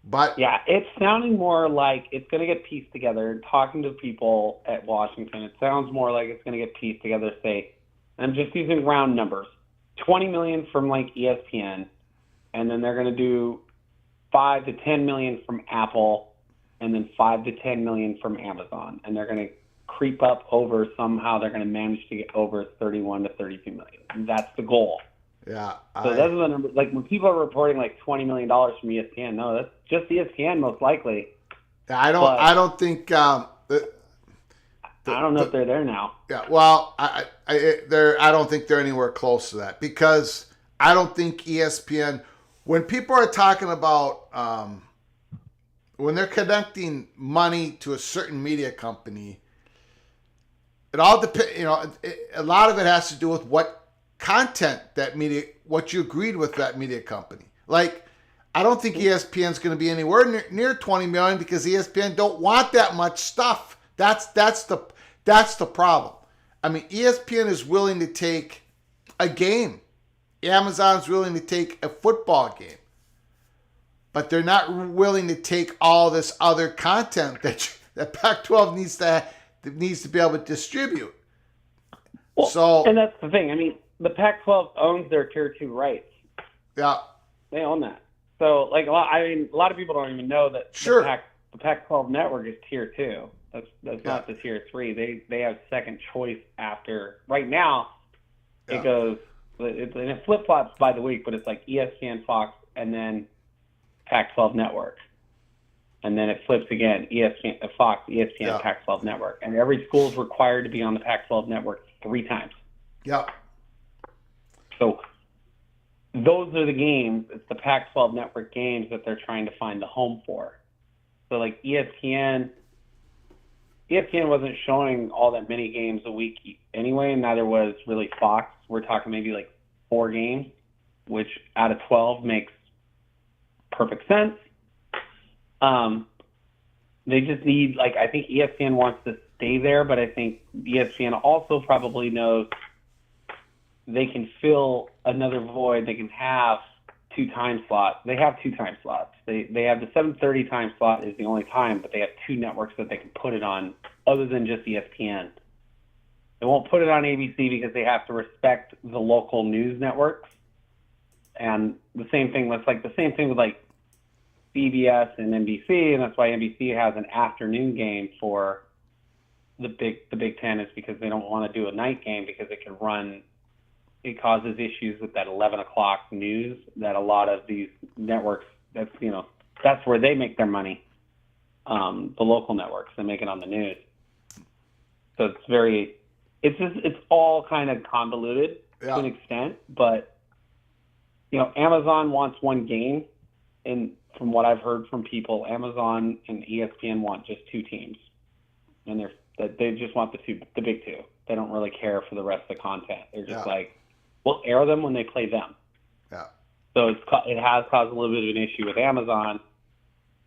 But yeah, it's sounding more like it's going to get pieced together. Talking to people at Washington, it sounds more like it's going to get pieced together. Say, I'm just using round numbers: $20 million from like ESPN, and then they're going to do $5 to $10 million from Apple, and then $5 to $10 million from Amazon, and they're going to creep up over somehow. They're going to manage to get over 31 to 32 million. And that's the goal. yeah, So those are the numbers. Like when people are reporting like $20 million from ESPN, no, that's just ESPN most likely. I don't think. I don't know if they're there now. Yeah, well, I don't think they're anywhere close to that because I don't think ESPN. When people are talking about when they're connecting money to a certain media company, it all depends. A lot of it has to do with what content what you agreed with that media company. Like, I don't think ESPN's going to be anywhere near 20 million because ESPN don't want that much stuff. That's the problem. I mean, ESPN is willing to take a game. Amazon's willing to take a football game. But they're not willing to take all this other content that Pac-12 needs to be able to distribute. Well, and that's the thing. I mean, the Pac-12 owns their Tier 2 rights. Yeah. They own that. So, like, a lot of people don't even know that the Pac-12 network is Tier 2. That's not the Tier 3. They have second choice after. Right now, it goes, and it flip-flops by the week, but it's like ESPN, Fox, and then Pac-12 network. And then it flips again, ESPN, Fox, ESPN, Pac-12 network. And every school is required to be on the Pac-12 network 3 times. Yep. So those are the games. It's the Pac-12 network games that they're trying to find the home for. So like ESPN wasn't showing all that many games a week anyway, and neither was really Fox. We're talking maybe like 4 games, which out of 12 makes perfect sense. They just need, like, I think ESPN wants to stay there, but I think ESPN also probably knows they can fill another void. They can have 2 time slots. They have 2 time slots. They have the 7:30 time slot is the only time, but they have 2 networks that they can put it on other than just ESPN. They won't put it on ABC because they have to respect the local news networks. And the same thing with like CBS and NBC, and that's why NBC has an afternoon game for the Big Ten, is because they don't want to do a night game because it causes issues with that 11 o'clock news that a lot of these networks, that's where they make their money. The local networks, they make it on the news. So it's all kind of convoluted to an extent, but Amazon wants 1 game, and from what I've heard from people, Amazon and ESPN want just 2 teams, and they just want the big 2. They don't really care for the rest of the content. They're just like, we'll air them when they play them. Yeah. So it has caused a little bit of an issue with Amazon,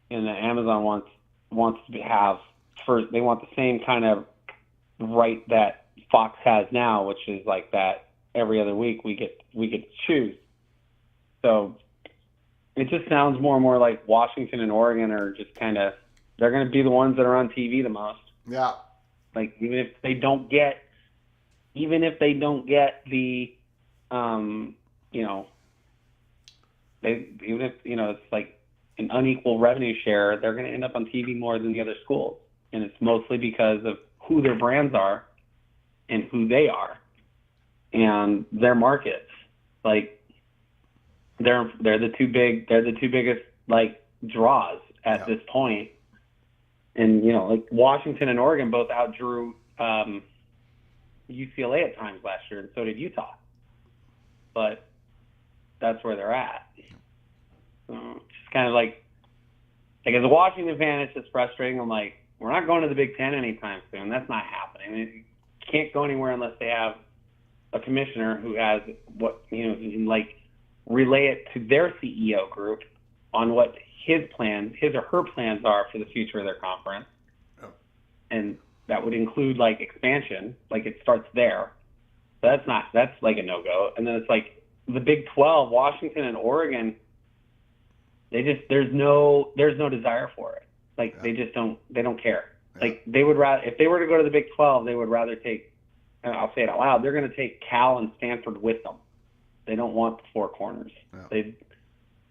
and that Amazon wants to have first. They want the same kind of right that Fox has now, which is like that every other week we get to choose. So it just sounds more and more like Washington and Oregon are just kind of, they're going to be the ones that are on TV the most. Yeah. Like even if they don't get the, it's like an unequal revenue share, they're going to end up on TV more than the other schools. And it's mostly because of who their brands are and who they are and their markets. Like they're the two biggest like draws at this point. And like Washington and Oregon both outdrew UCLA at times last year, and so did Utah. But that's where they're at. So it's kind of like as a Washington fan, it's just frustrating. I'm like, we're not going to the Big Ten anytime soon. That's not happening. You can't go anywhere unless they have a commissioner who has who can like relay it to their CEO group on what his or her plans are for the future of their conference. Oh. And that would include like expansion, like it starts there. So that's like a no-go. And then it's like the Big 12, Washington and Oregon, there's no desire for it. Like they don't care. Yeah. Like they would rather, if they were to go to the Big 12, they would rather take, and I'll say it out loud, they're going to take Cal and Stanford with them. They don't want the four corners. Yeah.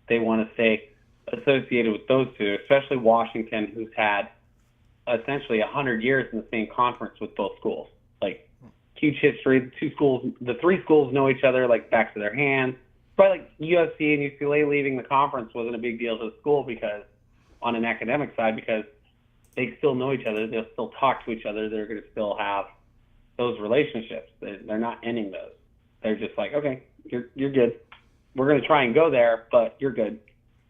They want to stay associated with those two, especially Washington, who's had essentially 100 years in the same conference with both schools. Like huge history. The three schools know each other like backs of their hands. Probably like USC and UCLA leaving the conference wasn't a big deal to the school because on an academic side, because they still know each other, they'll still talk to each other, they're going to still have those relationships. They're not ending those. They're just like, okay, you're good. We're going to try and go there, but you're good.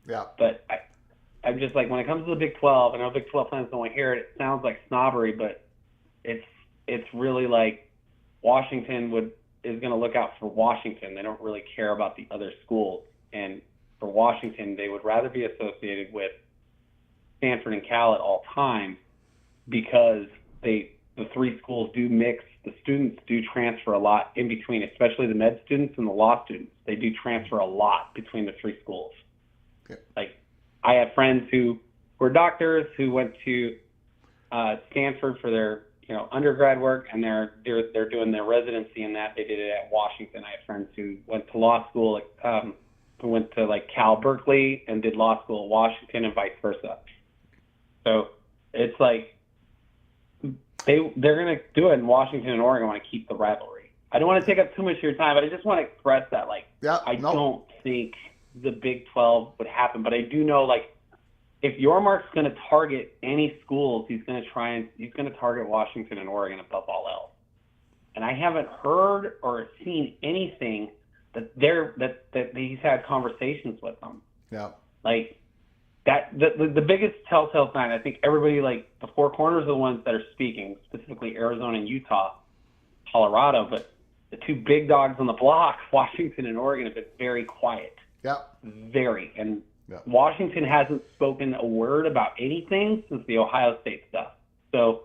Yeah. But I'm just like, when it comes to the Big 12, I know Big 12 fans don't want to hear it. It sounds like snobbery, but it's really like Washington is going to look out for Washington. They don't really care about the other schools. And for Washington, they would rather be associated with Stanford and Cal at all times because the three schools do mix. The students do transfer a lot in between, especially the med students and the law students. They do transfer a lot between the three schools. Okay. Like, I have friends who were doctors who went to Stanford for their undergrad work, and they're doing their residency in that. They did it at Washington. I have friends who went to law school, who went to like Cal Berkeley and did law school at Washington, and vice versa. So it's like they're going to do it in Washington and Oregon. Want to keep the rivalry. I don't want to take up too much of your time, but I just want to express that don't think the Big 12 would happen, but I do know like if Yormark's going to target any schools, he's going to target Washington and Oregon above all else. And I haven't heard or seen anything that he's had conversations with them. Yeah. Like that, the biggest telltale sign, I think everybody, like the four corners are the ones that are speaking, specifically Arizona and Utah, Colorado, but the two big dogs on the block, Washington and Oregon, have been very quiet. Yeah. Very. And Washington hasn't spoken a word about anything since the Ohio State stuff. So,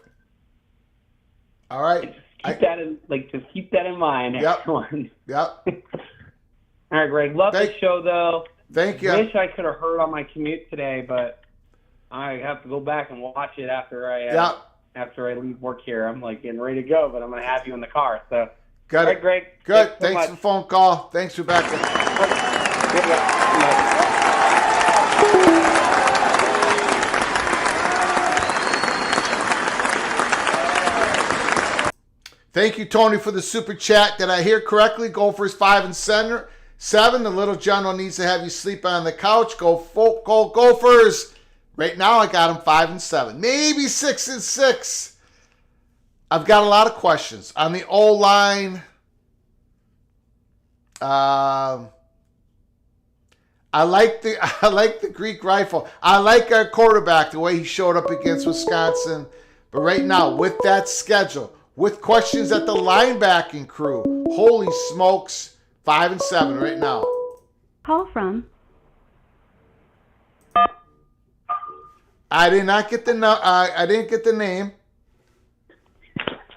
all right, just keep that in mind, everyone. Yep. All right, Greg. Love the show, though. Thank you. Wish I could have heard on my commute today, but I have to go back and watch it after I leave work here. I'm like getting ready to go, but I'm going to have you in the car. So, got all right, Greg. Good. Thanks for the phone call. Thanks, Rebecca. Thank you, Tony, for the super chat. Did I hear correctly? Gophers 5-7. The little general needs to have you sleep on the couch. Go Gophers. Right now, I got them 5-7, maybe 6-6. I've got a lot of questions on the O-line. I like the Greek rifle. I like our quarterback, the way he showed up against Wisconsin. But right now, with that schedule, with questions at the linebacking crew, holy smokes, 5-7 right now. Call from. I did not get I didn't get the name.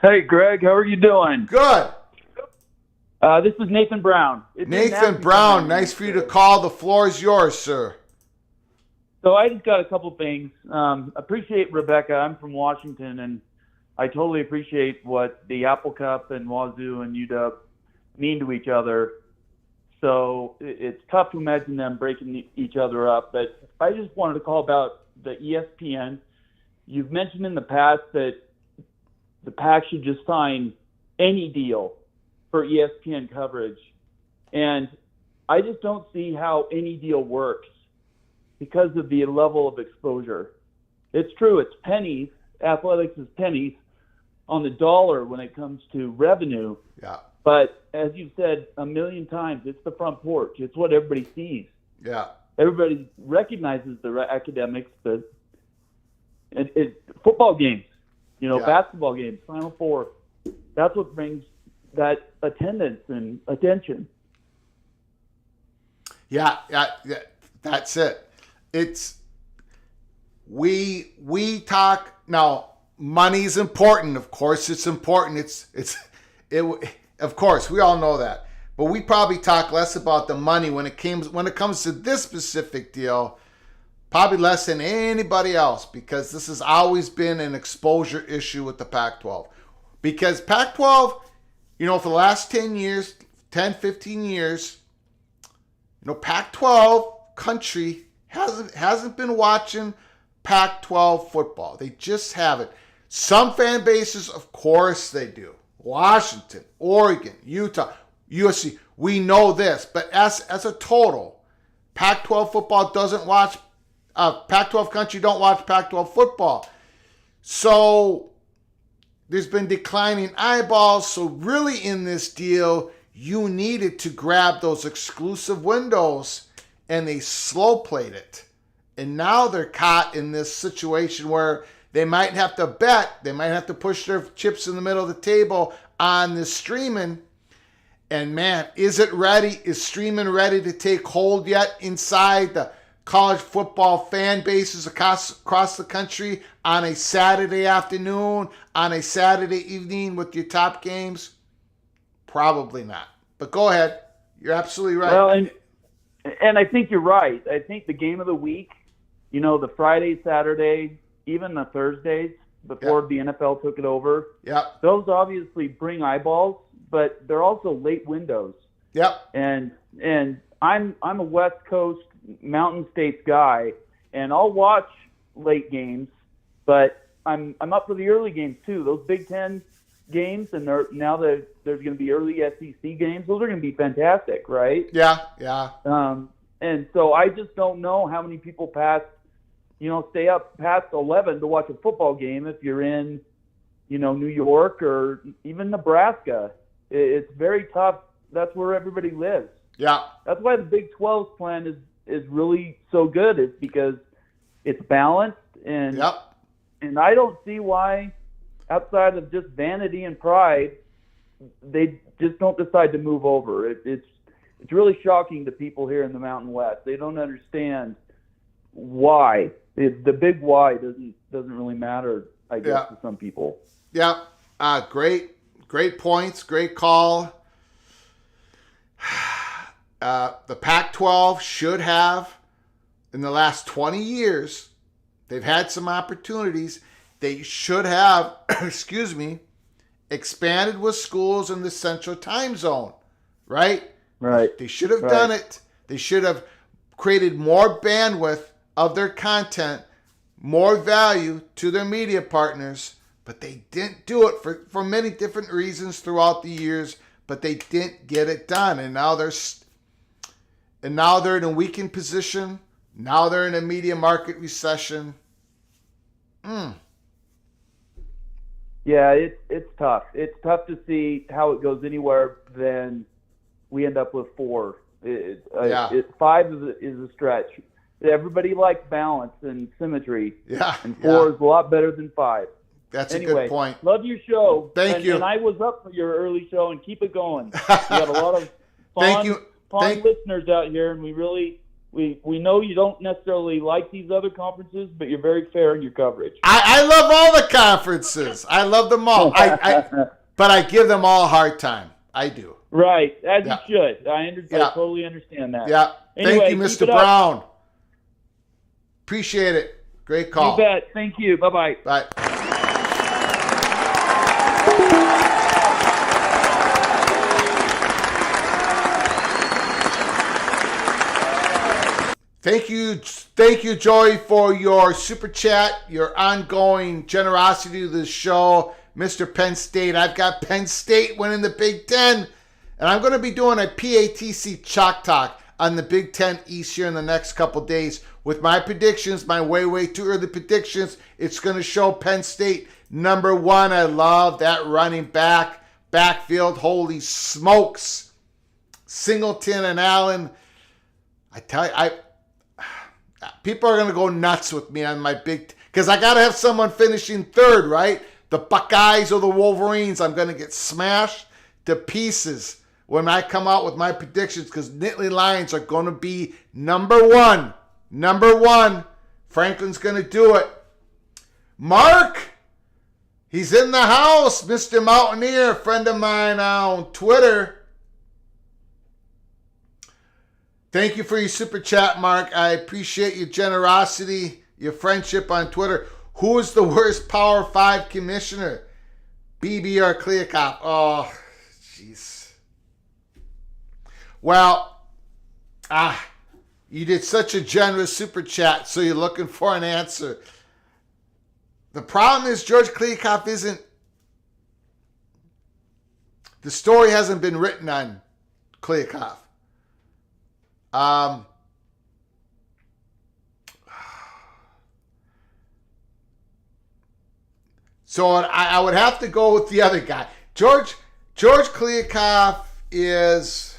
Hey, Greg, how are you doing? Good. This is Nathan Brown. Nathan Brown, nice for you to call. The floor is yours, sir. So I just got a couple things. Appreciate Rebecca. I'm from Washington, and I totally appreciate what the Apple Cup and Wazoo and UW mean to each other. So it's tough to imagine them breaking each other up. But I just wanted to call about the ESPN. You've mentioned in the past that the PAC should just sign any deal for ESPN coverage. And I just don't see how any deal works because of the level of exposure. It's true, it's pennies. Athletics is pennies on the dollar when it comes to revenue. Yeah. But as you've said a million times, it's the front porch. It's what everybody sees. Yeah. Everybody recognizes the academics, football games, basketball games, Final Four. That's what brings that attendance and attention. Yeah, that's it. It's we talk now. money's important. Of course, it's important. Of course, we all know that. But we probably talk less about the money when it comes to this specific deal, probably less than anybody else, because this has always been an exposure issue with the Pac-12. Because Pac-12, for the last 10 years, 10, 15 years, Pac-12 country hasn't been watching Pac-12 football. They just haven't. Some fan bases, of course they do. Washington, Oregon, Utah, USC. We know this, but as a total, Pac-12 football doesn't watch. Pac-12 country don't watch Pac-12 football. So there's been declining eyeballs. So really in this deal, you needed to grab those exclusive windows, and they slow played it. And now they're caught in this situation where they might have to bet. They might have to push their chips in the middle of the table on this streaming. And man, is it ready? Is streaming ready to take hold yet inside the college football fan bases across the country on a Saturday afternoon, on a Saturday evening with your top games? Probably not. But go ahead. You're absolutely right. Well, and I think you're right. I think the game of the week, the Friday, Saturday, even the Thursdays before the NFL took it over, those obviously bring eyeballs, but they're also late windows. Yep. And I'm a West Coast Mountain States guy, and I'll watch late games, but I'm up for the early games too. Those Big Ten games, and there's going to be early SEC games. Those are going to be fantastic, right? Yeah. And so I just don't know how many people stay up past 11 to watch a football game if you're in, New York or even Nebraska. It's very tough. That's where everybody lives. Yeah. That's why the Big 12 plan is really so good. It's because it's balanced, and I don't see why, outside of just vanity and pride, they just don't decide to move over. It's really shocking to people here in the Mountain West. They don't understand why. The big why doesn't really matter, I guess, to some people. Yeah. Great points. Great call. The Pac-12 should have, in the last 20 years, they've had some opportunities. They should have, expanded with schools in the Central Time Zone, right? Right. They should have done it. They should have created more bandwidth of their content, more value to their media partners, but they didn't do it for many different reasons throughout the years, but they didn't get it done. And now they're in a weakened position. Now they're in a media market recession. Yeah, it's tough. It's tough to see how it goes anywhere than we end up with 4. 5 is a stretch. Everybody likes balance and symmetry. Yeah. And 4 is a lot better than 5. That's a good point. Love your show. Thank you. And I was up for your early show, and keep it going. We got a lot of fun listeners out here, and we know you don't necessarily like these other conferences, but you're very fair in your coverage. I love all the conferences. I love them all. But I give them all a hard time. I do. Right, as you should. I totally understand that. Yeah. Anyway, thank you, Mr. Brown. Appreciate it. Great call. You bet. Thank you. Bye-bye. Bye. Thank you, Joey, for your super chat, your ongoing generosity to the show. Mr. Penn State, I've got Penn State winning the Big Ten, and I'm going to be doing a PATC Chalk Talk on the Big Ten East here in the next couple days with my predictions, my way too early predictions. It's going to show Penn State number 1. I love that running backfield. Holy smokes. Singleton and Allen. I tell you, people are going to go nuts with me on my because I got to have someone finishing 3rd, right? The Buckeyes or the Wolverines, I'm going to get smashed to pieces when I come out with my predictions, because Nittany Lions are going to be number 1. Number 1. Franklin's going to do it. Mark, He's in the house, Mr. Mountaineer, friend of mine on Twitter. Thank you for your super chat, Mark. I appreciate your generosity, your friendship on Twitter. Who is the worst Power 5 commissioner? BB or Kliakov? Oh, jeez. Well, you did such a generous super chat, so you're looking for an answer. The problem is George Kliakov isn't... The story hasn't been written on Kliakov. So I would have to go with the other guy. George Kliakov is...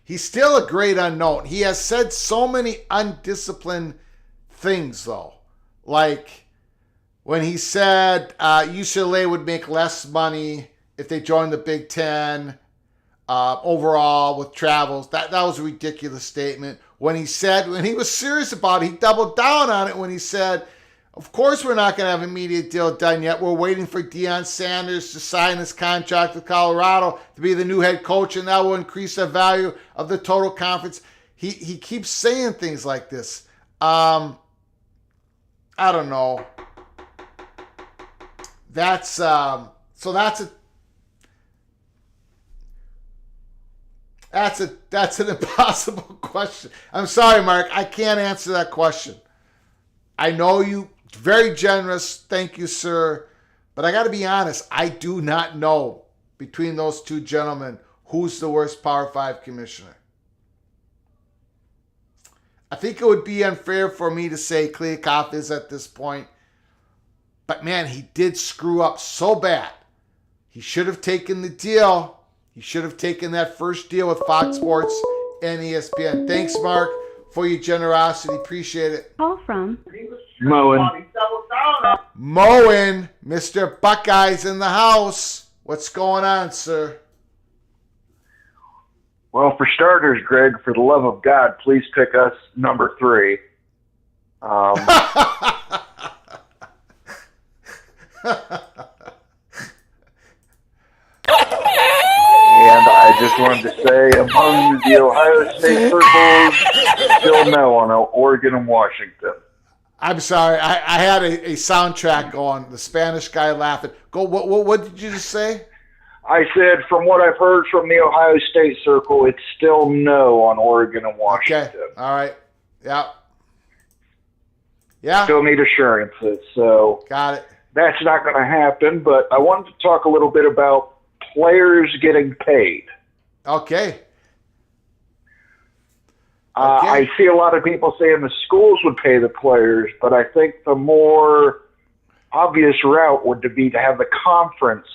He's still a great unknown. He has said so many undisciplined things, though. Like when he said UCLA would make less money if they joined the Big Ten overall with travels. That was a ridiculous statement. When he was serious about it, he doubled down on it when he said, of course we're not going to have an immediate deal done yet. We're waiting for Deion Sanders to sign his contract with Colorado to be the new head coach, and that will increase the value of the total conference. He keeps saying things like this. I don't know. That's an impossible question. I'm sorry, Mark. I can't answer that question. I know you, very generous. Thank you, sir. But I got to be honest. I do not know between those two gentlemen who's the worst Power 5 commissioner. I think it would be unfair for me to say Kliakov is at this point. But man, he did screw up so bad. He should have taken the deal. He should have taken that first deal with Fox Sports and ESPN. Thanks, Mark, for your generosity. Appreciate it. Call from Moen. Moen, Mr. Buckeyes in the house. What's going on, sir? Well, for starters, Greg, for the love of God, please pick us number 3. And I just wanted to say, among the Ohio State circles, still no on Oregon and Washington. I'm sorry. I had a soundtrack going. The Spanish guy laughing. Go. What did you just say? I said, from what I've heard from the Ohio State circle, it's still no on Oregon and Washington. Okay. All right. Yeah. Yeah. Still need assurances. So Got it. that's not going to happen. But I wanted to talk a little bit about players getting paid. Okay. I see a lot of people saying the schools would pay the players, but I think the more obvious route would be to have the conference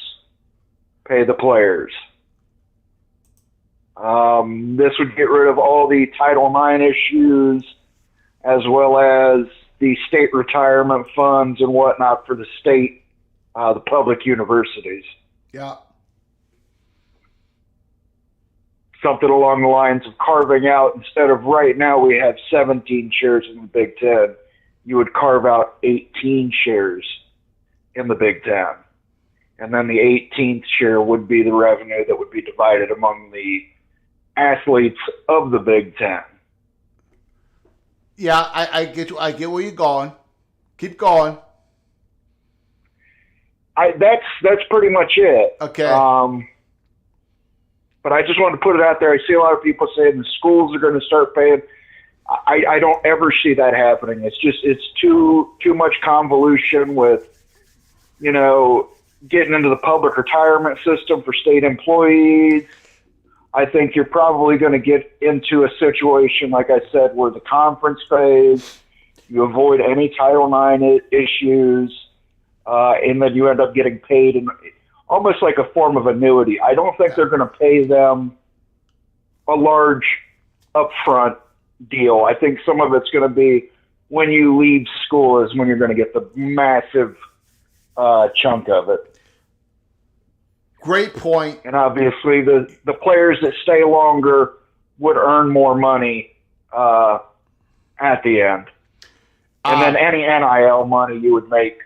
pay the players. This would get rid of all the Title IX issues, as well as the state retirement funds and whatnot for the state, the public universities. Yeah. Something along the lines of carving out, instead of right now we have 17 shares in the Big Ten, you would carve out 18 shares in the Big Ten. And then the 18th share would be the revenue that would be divided among the athletes of the Big Ten. Yeah, I get where you're going. Keep going. That's pretty much it. Okay. But I just wanted to put it out there. I see a lot of people saying the schools are going to start paying. I don't ever see that happening. It's too much convolution with, getting into the public retirement system for state employees. I think you're probably going to get into a situation, like I said, where the conference pays, you avoid any Title IX issues, and then you end up getting paid in almost like a form of annuity. I don't think they're going to pay them a large upfront deal. I think some of it's going to be when you leave school is when you're going to get the massive chunk of it. Great point. And obviously the players that stay longer would earn more money at the end. And then any NIL money you would make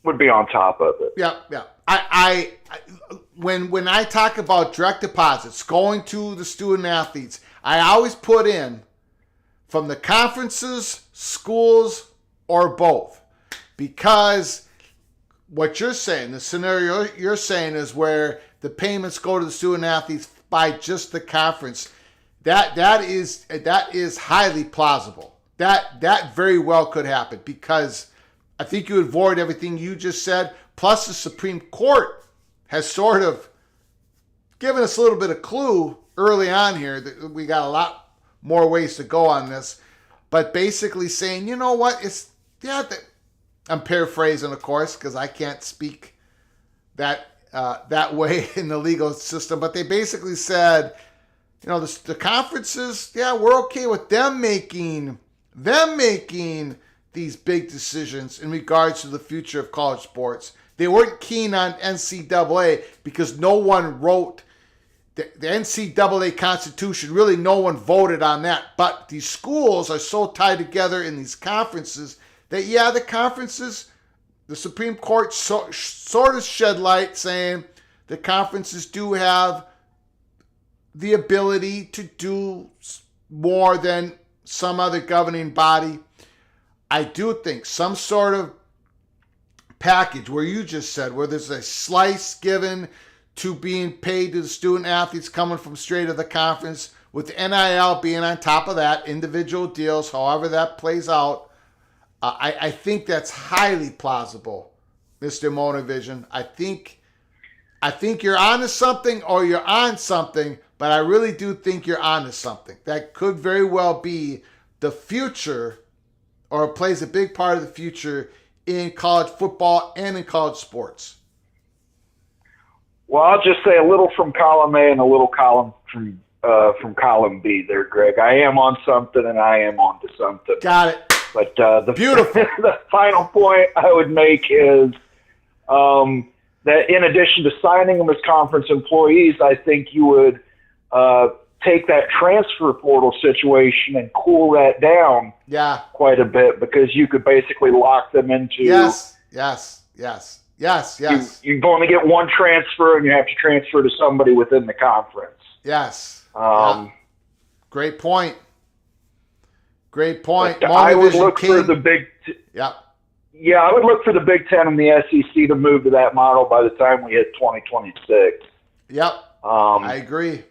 would be on top of it. Yeah. When I talk about direct deposits going to the student athletes, I always put in from the conferences, schools, or both. Because what you're saying, the scenario you're saying is where the payments go to the student athletes by just the conference. That is highly plausible. That very well could happen, because I think you avoid everything you just said. Plus, the Supreme Court has sort of given us a little bit of clue early on here that we got a lot more ways to go on this, but basically saying, you know what, I'm paraphrasing, of course, because I can't speak that way in the legal system, but they basically said, you know, the conferences, yeah, we're okay with them making these big decisions in regards to the future of college sports. They weren't keen on NCAA because no one wrote the NCAA Constitution. Really, no one voted on that. But these schools are so tied together in these conferences that, yeah, the conferences, the Supreme Court sort of shed light saying the conferences do have the ability to do more than some other governing body. I do think some sort of package where you just said, where there's a slice given to being paid to the student athletes coming from straight of the conference, with NIL being on top of that, individual deals, however that plays out. I think that's highly plausible, Mr. Monovision. I think you're onto something, or you're on something, but I really do think you're onto something. That could very well be the future, or plays a big part of the future in college football and in college sports. Well, I'll just say a little from column A and a little column from column B there, Greg. I am on something, and I am onto something. Got it. But Beautiful. The final point I would make is that in addition to signing them as conference employees, I think you would take that transfer portal situation and cool that down quite a bit, because you could basically lock them into yes. You only get one transfer, and you have to transfer to somebody within the conference. Yes. Great point. I would look for the Big Yeah, I would look for the Big Ten and the SEC to move to that model by the time we hit 2026. Yep. I agree.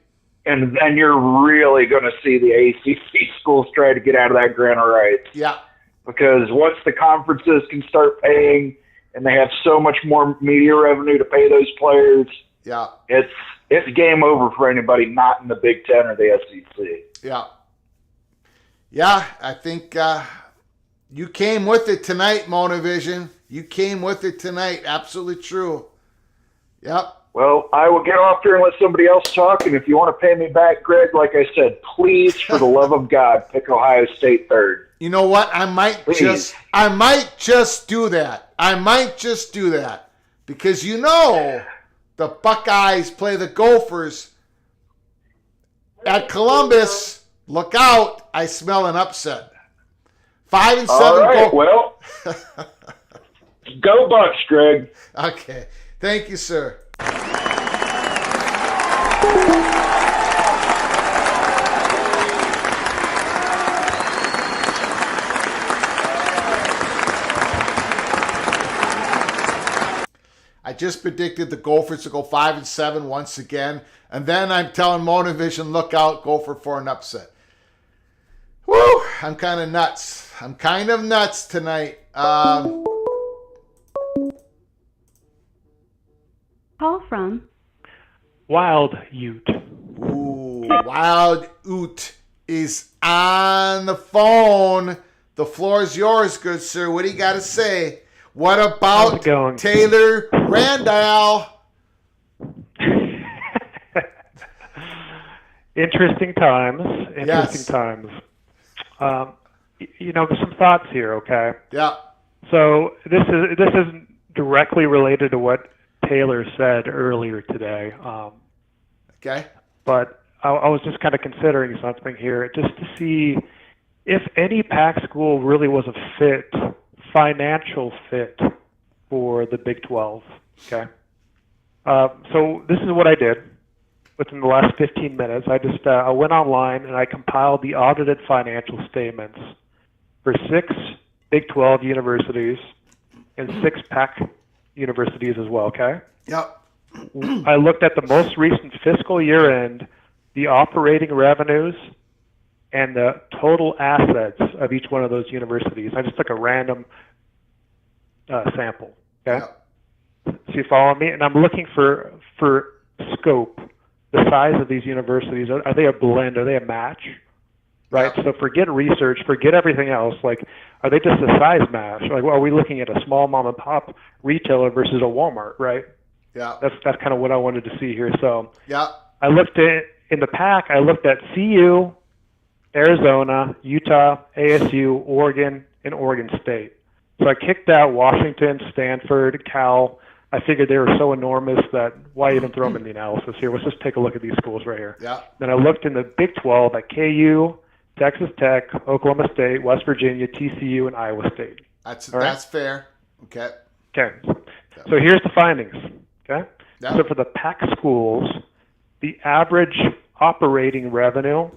And then you're really going to see the ACC schools try to get out of that grant of rights. Yeah. Because once the conferences can start paying, and they have so much more media revenue to pay those players, it's game over for anybody not in the Big Ten or the SEC. Yeah, I think you came with it tonight, Monovision. You came with it tonight. Absolutely true. Yep. Well, I will get off here and let somebody else talk. And if you want to pay me back, Greg, like I said, please, for the love of God, pick Ohio State third. You know what? I might just do that. Because the Buckeyes play the Gophers at Columbus. Look out. I smell an upset. 5-7. All right, well, go Bucks, Greg. Okay. Thank you, sir. I just predicted the Gophers to go 5-7 once again, and then I'm telling Monovision, look out, Gopher for an upset. Woo! I'm kind of nuts. Tonight. Call from Wild Ute. Ooh, Wild Ute is on the phone. The floor is yours, good sir. What do you got to say? What about Taylor Randall? Interesting times. There's some thoughts here, okay? Yeah. So this isn't directly related to what Taylor said earlier today. Okay. But I was just kind of considering something here, just to see if any PAC school really was a financial fit for the Big 12, okay? So this is what I did within the last 15 minutes. I went online and I compiled the audited financial statements for 6 Big 12 universities and 6 PAC universities as well, okay? Yep. I looked at the most recent fiscal year end, the operating revenues, and the total assets of each one of those universities. I just took a random sample, okay? Yep. So you follow me? And I'm looking for scope, the size of these universities. Are they a blend? Are they a match? Right? Yep. So forget research, forget everything else. Like, are they just a size match? Like, well, are we looking at a small mom and pop retailer versus a Walmart, right? Yeah. That's kind of what I wanted to see here. So Yeah. I looked at, in the PAC, I looked at CU, Arizona, Utah, ASU, Oregon, and Oregon State. So I kicked out Washington, Stanford, Cal. I figured they were so enormous that why even throw them in the analysis here? Let's just take a look at these schools right here. Yeah. Then I looked in the Big 12 at KU, Texas Tech, Oklahoma State, West Virginia, TCU, and Iowa State. That's All right? that's fair. Okay. Okay. So here's the findings. Okay. Yeah. So for the PAC schools, the average operating revenue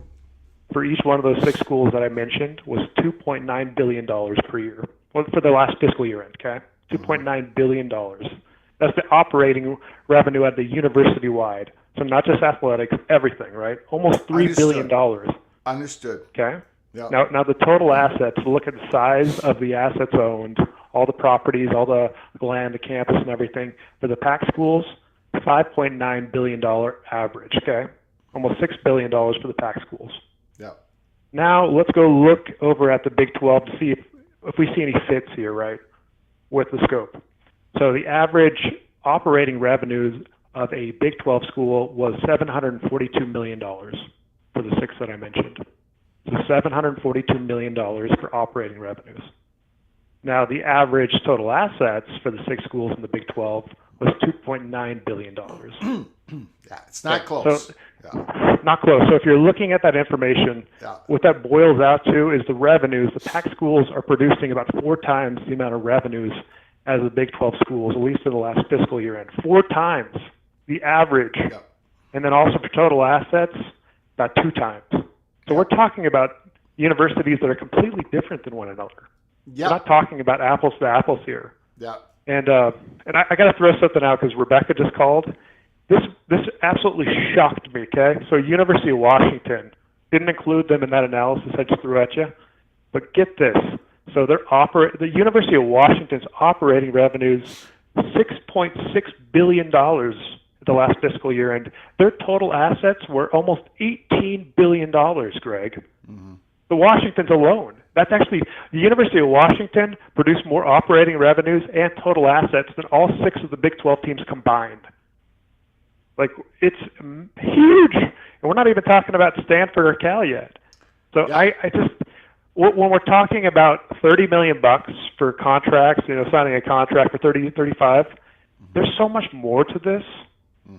for each one of those 6 schools that I mentioned was $2.9 billion per year. Well, for the last fiscal year end, okay? $2.9 billion. That's the operating revenue at the university-wide. So not just athletics, everything, right? Almost $3 billion. Understood. Okay? Yeah. Now the total assets, look at the size of the assets owned, all the properties, all the land, the campus and everything. For the PAC schools, $5.9 billion average, okay? Almost $6 billion for the PAC schools. Yeah. Now let's go look over at the Big 12 to see if we see any fits here, right, with the scope. So the average operating revenues of a Big 12 school was $742 million for the 6 that I mentioned. So $742 million for operating revenues. Now the average total assets for the 6 schools in the Big 12 was $2.9 billion. Yeah, it's not close. So, yeah. Not close. So if you're looking at that information, Yeah. what that boils out to is the revenues. The PAC schools are producing about 4 times the amount of revenues as the Big 12 schools, at least in the last fiscal year end. 4 times the average. Yeah. And then also for total assets, about 2 times. So we're talking about universities that are completely different than one another. Yeah. We're not talking about apples to apples here. Yeah. And I got to throw something out because Rebecca just called. This absolutely shocked me, okay? So University of Washington, didn't include them in that analysis I just threw at you. But get this. So the University of Washington's operating revenues, $6.6 billion the last fiscal year, and their total assets were almost $18 billion, Greg. Mm-hmm. The Washington's alone. That's actually, the University of Washington produced more operating revenues and total assets than all 6 of the Big 12 teams combined. Like, it's huge. And we're not even talking about Stanford or Cal yet. So yeah. I just, when we're talking about $30 million for contracts, signing a contract for 30, 35, there's so much more to this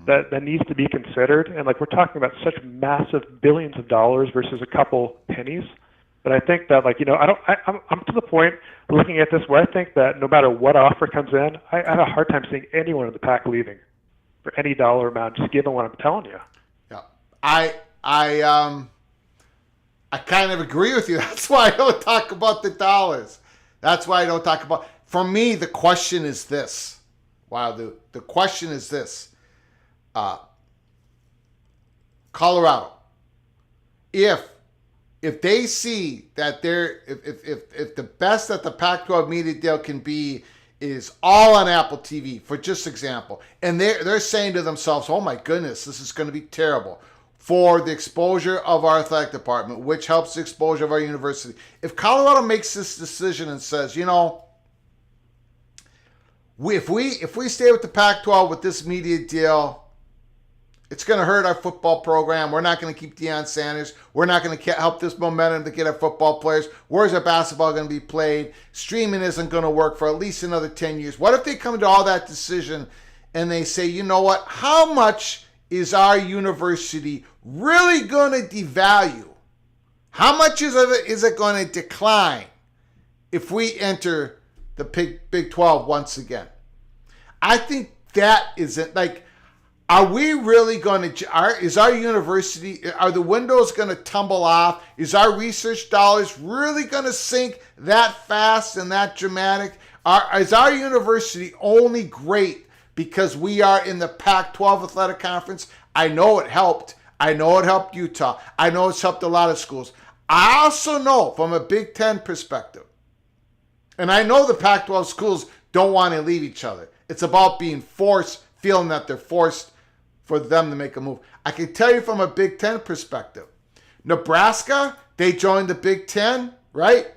that needs to be considered. And like, we're talking about such massive billions of dollars versus a couple pennies. But I think that, I'm to the point looking at this where I think that no matter what offer comes in, I have a hard time seeing anyone in the PAC leaving for any dollar amount, just given what I'm telling you. Yeah, I kind of agree with you. That's why I don't talk about the dollars. That's why I don't talk about. For me, the question is this. Wow, the question is this. Colorado, if they see that if the best that the Pac-12 media deal can be is all on Apple TV, for just example, and they're saying to themselves, oh my goodness, this is going to be terrible for the exposure of our athletic department, which helps the exposure of our university. If Colorado makes this decision and says, if we stay with the Pac-12 with this media deal, it's going to hurt our football program. We're not going to keep Deion Sanders. We're not going to help this momentum to get our football players. Where's our basketball going to be played? Streaming isn't going to work for at least another 10 years. What if they come to all that decision and they say, you know what? How much is our university really going to devalue How much is it going to decline if we enter the Big 12 once again? I think that isn't like, are we really going to, is our university, are the windows going to tumble off? Is our research dollars really going to sink that fast and that dramatic? Is our university only great because we are in the Pac-12 athletic conference? I know it helped. I know it helped Utah. I know it's helped a lot of schools. I also know from a Big Ten perspective, and I know the Pac-12 schools don't want to leave each other. It's about being forced, feeling that they're forced for them to make a move. I can tell you from a Big Ten perspective, Nebraska, they joined the Big Ten, right?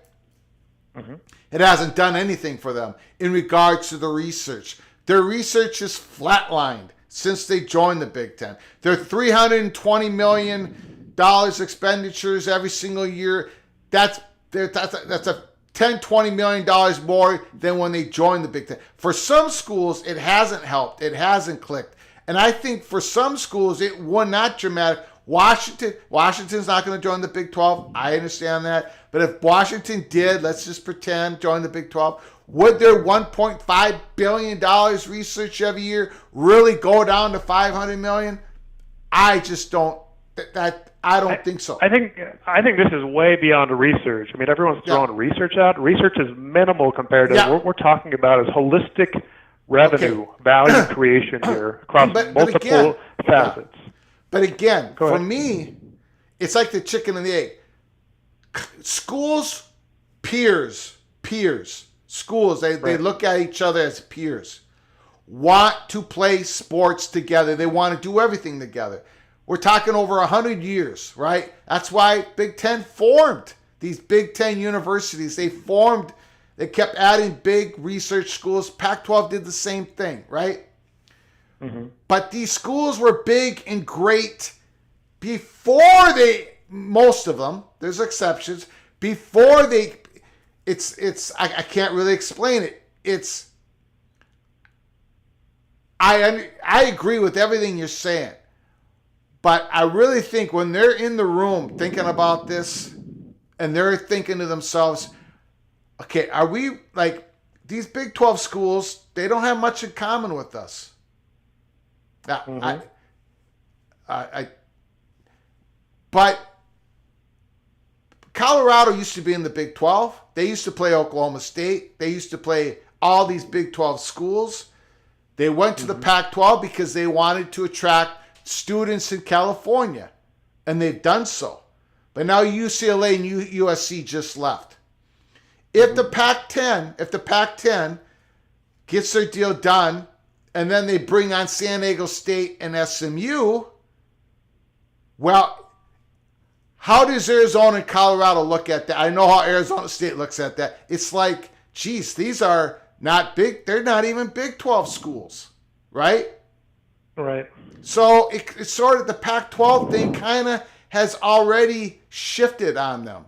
Mm-hmm. It hasn't done anything for them in regards to the research. Their research is flatlined since they joined the Big Ten. Their $320 million expenditures every single year, that's a $10-20 million more than when they joined the Big Ten. For some schools, it hasn't helped. It hasn't clicked. And I think for some schools, it was not dramatic. Washington's not going to join the Big 12. I understand that. But if Washington did, let's just pretend, join the Big 12, would their $1.5 billion research every year really go down to $500 million? I just don't. I don't think so. I think this is way beyond research. I mean, everyone's throwing research out. Research is minimal compared to what we're talking about is holistic revenue value creation here across multiple facets. But again, for me, it's like the chicken and the egg. Schools, peers, schools, they look at each other as peers, want to play sports together. They want to do everything together. We're talking over 100 years, right? That's why Big Ten formed. These Big Ten universities, they kept adding big research schools. Pac-12 did the same thing, right? Mm-hmm. But these schools were big and great before most of them, there's exceptions, before I can't really explain it. I agree with everything you're saying. But I really think when they're in the room thinking about this and they're thinking to themselves, okay, are we like these Big 12 schools, they don't have much in common with us. But Colorado used to be in the Big 12. They used to play Oklahoma State. They used to play all these Big 12 schools. They went to the Pac-12 because they wanted to attract students in California, and they've done so. But now UCLA and USC just left. If the Pac-10 gets their deal done, and then they bring on San Diego State and SMU, well, how does Arizona and Colorado look at that? I know how Arizona State looks at that. It's like, geez, these are not big. They're not even Big 12 schools, right? Right. So it's sort of the Pac-12 thing kind of has already shifted on them.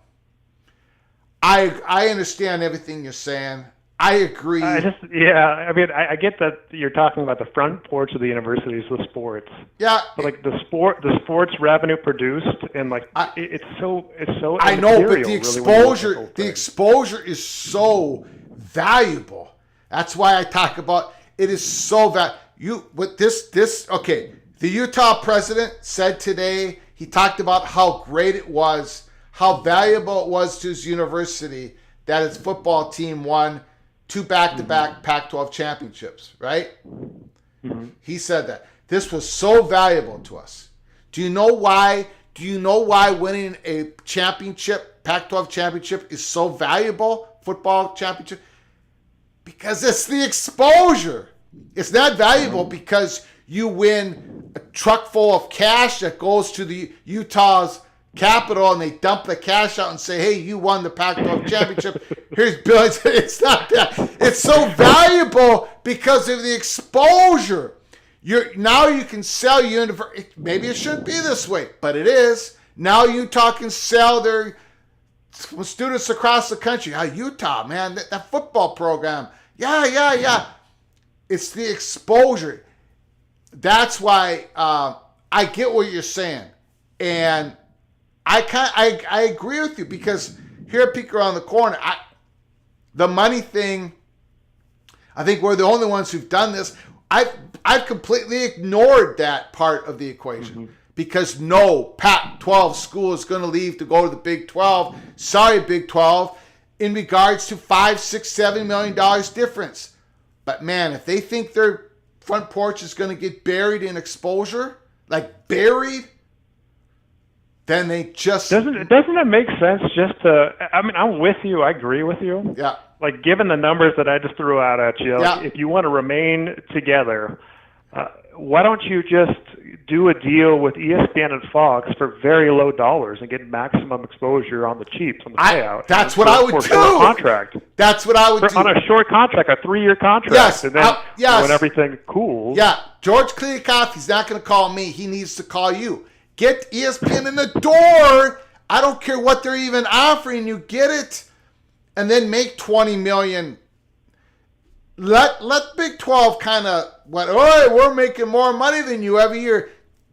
I understand everything you're saying. I agree. I get that you're talking about the front porch of the universities with sports. Yeah. But like the sports revenue produced and like it's so. I know, but the really, exposure is so valuable. That's why I talk about it is so valuable. Okay. The Utah president said today, he talked about how great it was, how valuable it was to his university that his football team won 2 back-to-back Pac-12 championships, right? Mm-hmm. He said that. This was so valuable to us. Do you know why? Do you know why winning a championship, Pac-12 championship, is so valuable, football championship? Because it's the exposure. It's not valuable because you win a truck full of cash that goes to the Utah's capital and they dump the cash out and say, hey, you won the Pac-12 championship. Here's billions. It's not that. It's so valuable because of the exposure. Now you can sell maybe it shouldn't be this way, but it is. Now Utah can sell their students across the country. Utah, man, that football program. Yeah. It's the exposure. That's why I get what you're saying. And I agree with you, because here at Peek Around the Corner, the money thing, I think we're the only ones who've done this. I've completely ignored that part of the equation, because no Pac-12 school is going to leave to go to the Big 12. Sorry, Big 12, in regards to $5, $6, $7 million difference. But man, if they think their front porch is going to get buried in exposure, like buried, then they just... Doesn't it make sense just to... I mean, I'm with you. I agree with you. Yeah. Like, given the numbers that I just threw out at you, Yeah. like, if you want to remain together, why don't you just do a deal with ESPN and Fox for very low dollars and get maximum exposure on the cheap, on the payout? That's what I would do. For a short contract. That's what I would do. On a short contract, a 3-year contract. Yes. And then when everything cools... Yeah. George Kliakoff, he's not going to call me. He needs to call you. Get ESPN in the door. I don't care what they're even offering you. Get it. And then make $20 million. Let Big 12 kind of, we're making more money than you every year.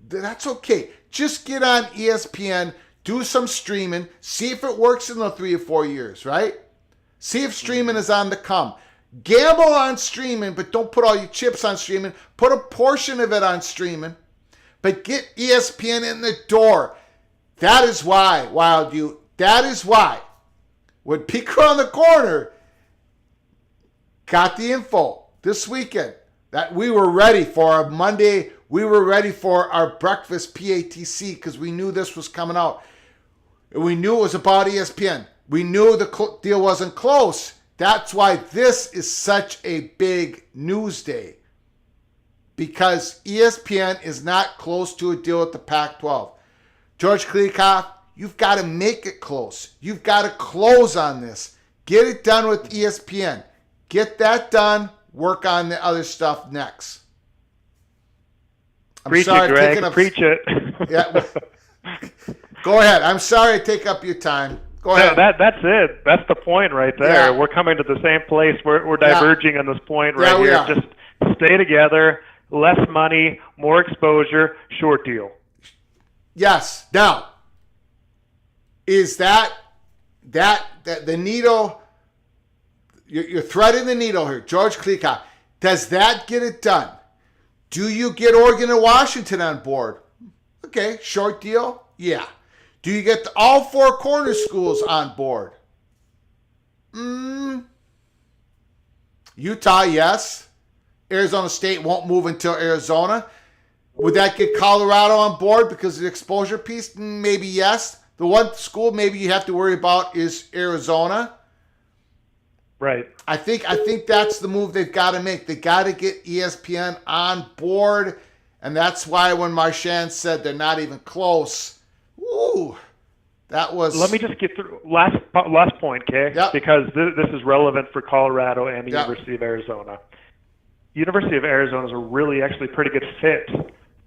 That's okay. Just get on ESPN, do some streaming, see if it works in the 3 or 4 years, right? See if streaming is on the come. Gamble on streaming, but don't put all your chips on streaming. Put a portion of it on streaming, but get ESPN in the door. That is why, that is why, when Peek Around the Corner got the info this weekend that we were ready for our Monday, we were ready for our breakfast PATC, because we knew this was coming out. And we knew it was about ESPN. We knew the deal wasn't close. That's why this is such a big news day, because ESPN is not close to a deal with the Pac-12. George Kliakoff, you've got to make it close. You've got to close on this. Get it done with ESPN. Get that done. Work on the other stuff next. Preach it, Greg. Preach it. Yeah. Go ahead. I'm sorry to take up your time. Go ahead. No, that's it. That's the point right there. Yeah. We're coming to the same place. We're diverging on this point right we here. are. Just stay together. Less money, more exposure, short deal. Yes. Now, is that the needle? You're threading the needle here, George Kliakoff. Does that get it done? Do you get Oregon and Washington on board? Okay, short deal. Yeah. Do you get all 4 corner schools on board? Utah, yes. Arizona State won't move until Arizona. Would that get Colorado on board because of the exposure piece? Maybe yes. The one school maybe you have to worry about is Arizona. Right. I think that's the move they've got to make. They got to get ESPN on board, and that's why when Marchand said they're not even close, that was... Let me just get through last point, okay? Yep. Because this is relevant for Colorado and the Yep. University of Arizona. University of Arizona is a really actually pretty good fit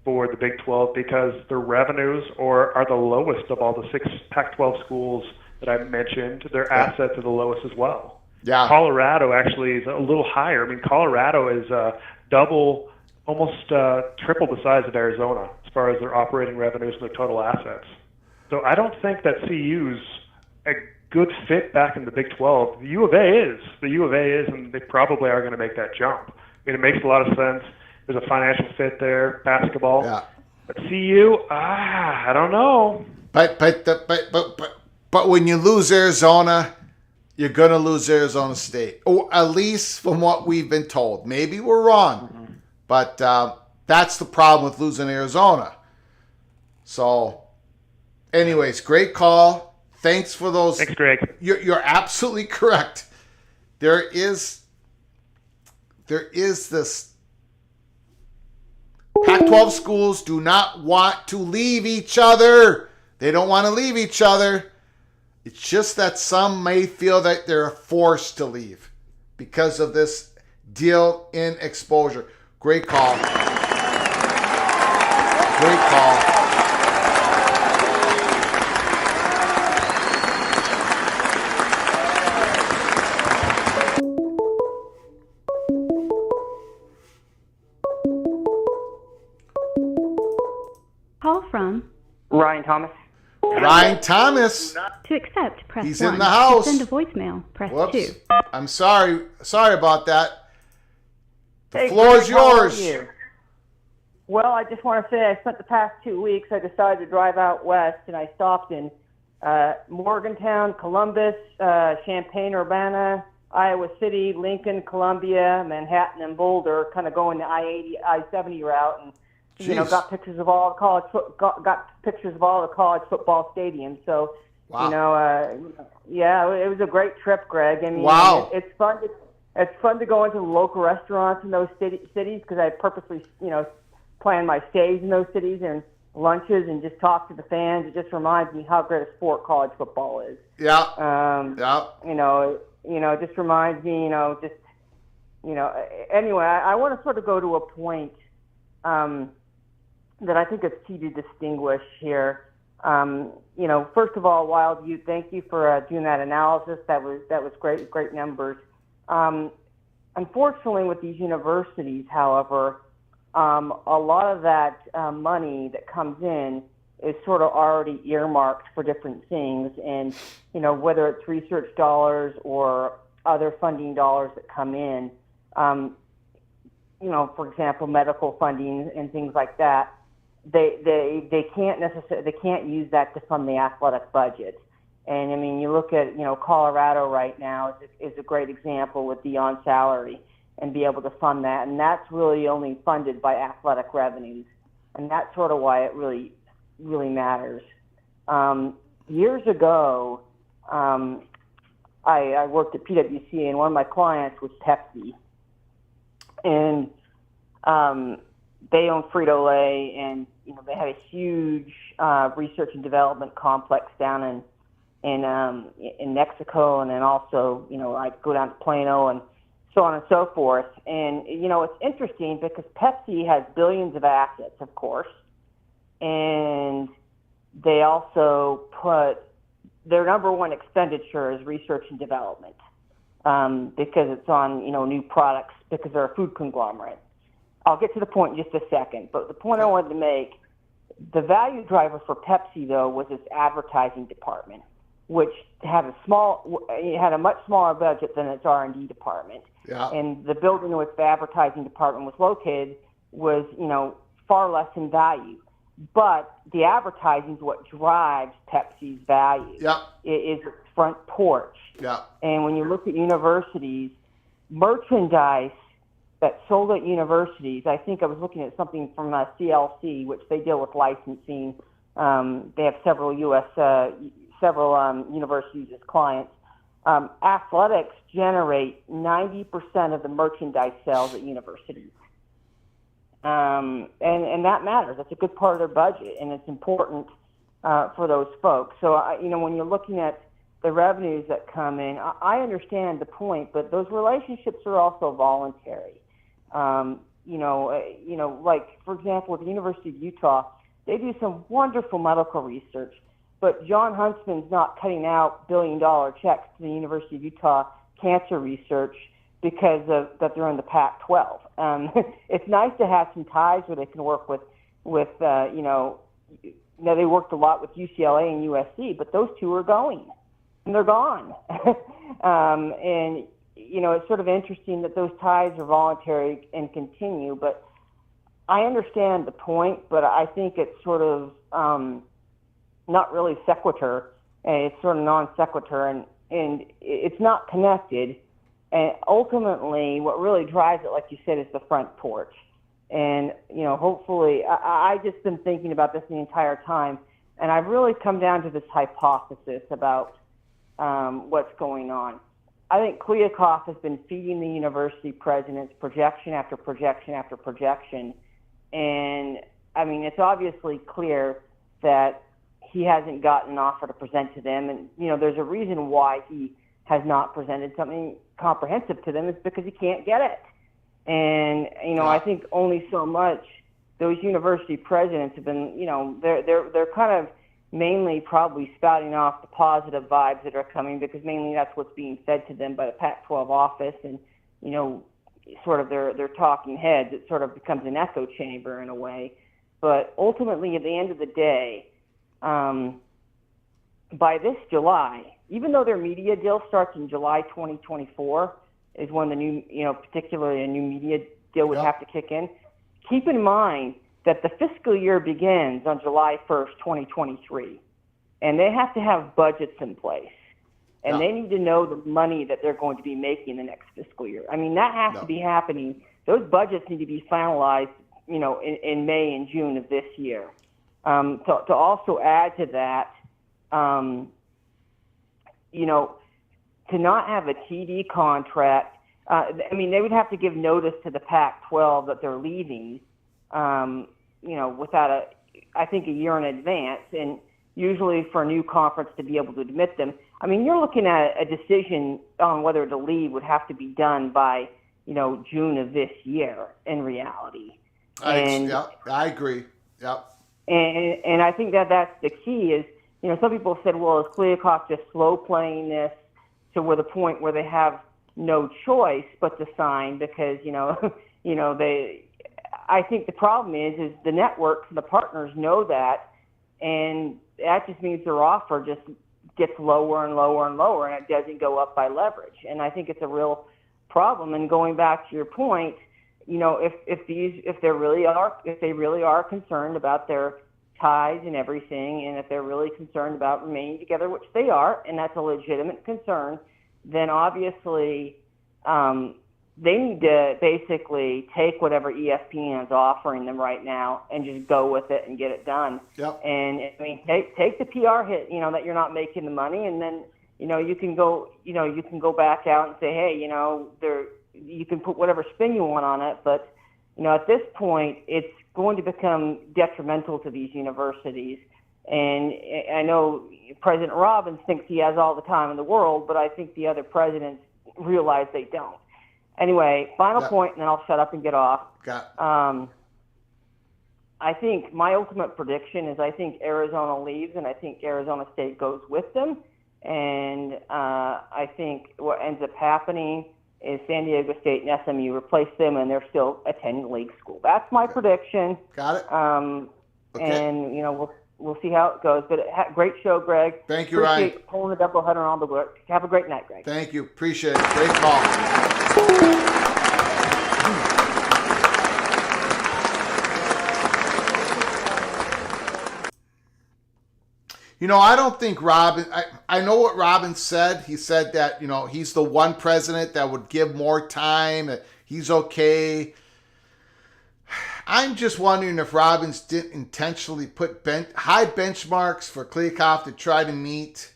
for the Big 12 because their revenues are the lowest of all the 6 Pac-12 schools that I mentioned. Their assets are the lowest as well. Yeah. Colorado actually is a little higher. I mean, Colorado is double, almost triple the size of Arizona as far as their operating revenues and their total assets. So I don't think that CU's a good fit back in the Big 12. The U of A is. The U of A is, and they probably are going to make that jump. I mean, it makes a lot of sense. There's a financial fit there, basketball. Yeah. But CU, I don't know. But when you lose Arizona, you're going to lose Arizona State. Or at least from what we've been told. Maybe we're wrong. But that's the problem with losing Arizona. So, anyways, great call. Thanks for those. Thanks, Greg. You're absolutely correct. There is this. Pac-12 schools do not want to leave each other. They don't want to leave each other. It's just that some may feel that they're forced to leave because of this deal in exposure. Great call. Great call. Call from Ryan Thomas. Brian Thomas. To accept, press He's 1. in the house. To send a voicemail, press Whoops. 2. I'm sorry. Sorry about that. The Hey, floor is Greg, how are yours. you? Well, I just want to say I spent the past 2 weeks, I decided to drive out west, and I stopped in Morgantown, Columbus, Champaign-Urbana, Iowa City, Lincoln, Columbia, Manhattan, and Boulder, kind of going the I-80, I-70 route, and Jeez. got pictures of all the got pictures of all the college football stadiums. So, Wow. Yeah, it was a great trip, Greg. I mean, Wow. it's fun. It's fun to go into the local restaurants in those cities because I purposely, plan my stays in those cities and lunches and just talk to the fans. It just reminds me how great a sport college football is. Yeah. It just reminds me, anyway, I want to sort of go to a point that I think is key to distinguish here. First of all, Wild, thank you for doing that analysis. That was great numbers. Unfortunately, with these universities, however, a lot of that money that comes in is sort of already earmarked for different things, and whether it's research dollars or other funding dollars that come in, for example, medical funding and things like that, they can't use that to fund the athletic budget. And I mean, you look at Colorado right now is a great example with Deion's salary and be able to fund that, and that's really only funded by athletic revenues, and that's sort of why it really matters. Years ago, I worked at PwC, and one of my clients was Pepsi, and they own Frito-Lay, and they had a huge research and development complex down in Mexico, and then also I'd go down to Plano and so on and so forth. And it's interesting because Pepsi has billions of assets, of course, and they also put their number one expenditure is research and development because it's on new products because they're a food conglomerate. I'll get to the point in just a second, but the point I wanted to make, the value driver for Pepsi though was its advertising department, which had a much smaller budget than its R&D department. Yeah. And the building in which the advertising department was located was, far less in value. But the advertising is what drives Pepsi's value. Yeah. It is its front porch. Yeah. And when you look at universities, merchandise that's sold at universities, I think I was looking at something from CLC, which they deal with licensing. They have several universities as clients. Athletics generate 90% of the merchandise sales at universities. And that matters. That's a good part of their budget, and it's important for those folks. So, when you're looking at the revenues that come in, I understand the point, but those relationships are also voluntary. Like, for example, at the University of Utah, they do some wonderful medical research, but John Huntsman's not cutting out billion-dollar checks to the University of Utah cancer research because that they're in the PAC-12. It's nice to have some ties where they can work with they worked a lot with UCLA and USC, but those two are going, and they're gone. And it's sort of interesting that those ties are voluntary and continue, but I understand the point, but I think it's sort of not really sequitur. It's sort of non sequitur, and it's not connected. And ultimately, what really drives it, like you said, is the front porch. And, hopefully, I just been thinking about this the entire time, and I've really come down to this hypothesis about what's going on. I think Kliakoff has been feeding the university presidents projection after projection after projection. And, I mean, it's obviously clear that he hasn't gotten an offer to present to them. And, there's a reason why he has not presented something comprehensive to them is because he can't get it. And, I think only so much those university presidents have been, they're kind of mainly probably spouting off the positive vibes that are coming because mainly that's what's being fed to them by the Pac-12 office and, sort of their talking heads. It sort of becomes an echo chamber in a way. But ultimately, at the end of the day, by this July, even though their media deal starts in July 2024, is when the new, particularly a new media deal would have to kick in. Keep in mind that the fiscal year begins on July 1st, 2023, and they have to have budgets in place. And they need to know the money that they're going to be making the next fiscal year. I mean, that has to be happening. Those budgets need to be finalized, in May and June of this year. To also add to that, to not have a TV contract, they would have to give notice to the Pac-12 that they're leaving, without I think a year in advance. And usually for a new conference to be able to admit them, you're looking at a decision on whether to leave would have to be done by, June of this year in reality. I agree. Yep. And I think that's the key is, some people said, well, is Kliavkoff just slow playing this to the point where they have no choice but to sign because, I think the problem is the networks and the partners know that, and that just means their offer just gets lower and lower and lower, and it doesn't go up by leverage. And I think it's a real problem. And going back to your point, if they really are concerned about their ties and everything, and if they're really concerned about remaining together, which they are, and that's a legitimate concern, then obviously they need to basically take whatever ESPN is offering them right now and just go with it and get it done. Yep. And take the PR hit, that you're not making the money, and then you can go back out and say, hey, you can put whatever spin you want on it, but at this point it's going to become detrimental to these universities. And I know President Robbins thinks he has all the time in the world, but I think the other presidents realize they don't. Anyway, final point, and then I'll shut up and get off. I think my ultimate prediction is I think Arizona leaves, and I think Arizona State goes with them. And I think what ends up happening is San Diego State and SMU replace them, and they're still attending league school. That's my prediction. Got it. And we'll see how it goes. But great show, Greg. Thank you, Ryan. Appreciate pulling the doubleheader on the book. Have a great night, Greg. Thank you. Appreciate it. Great call. I don't think Robin, I know what Robin said. He said that, he's the one president that would give more time. He's okay. I'm just wondering if Robbins didn't intentionally put high benchmarks for Kliavkoff to try to meet,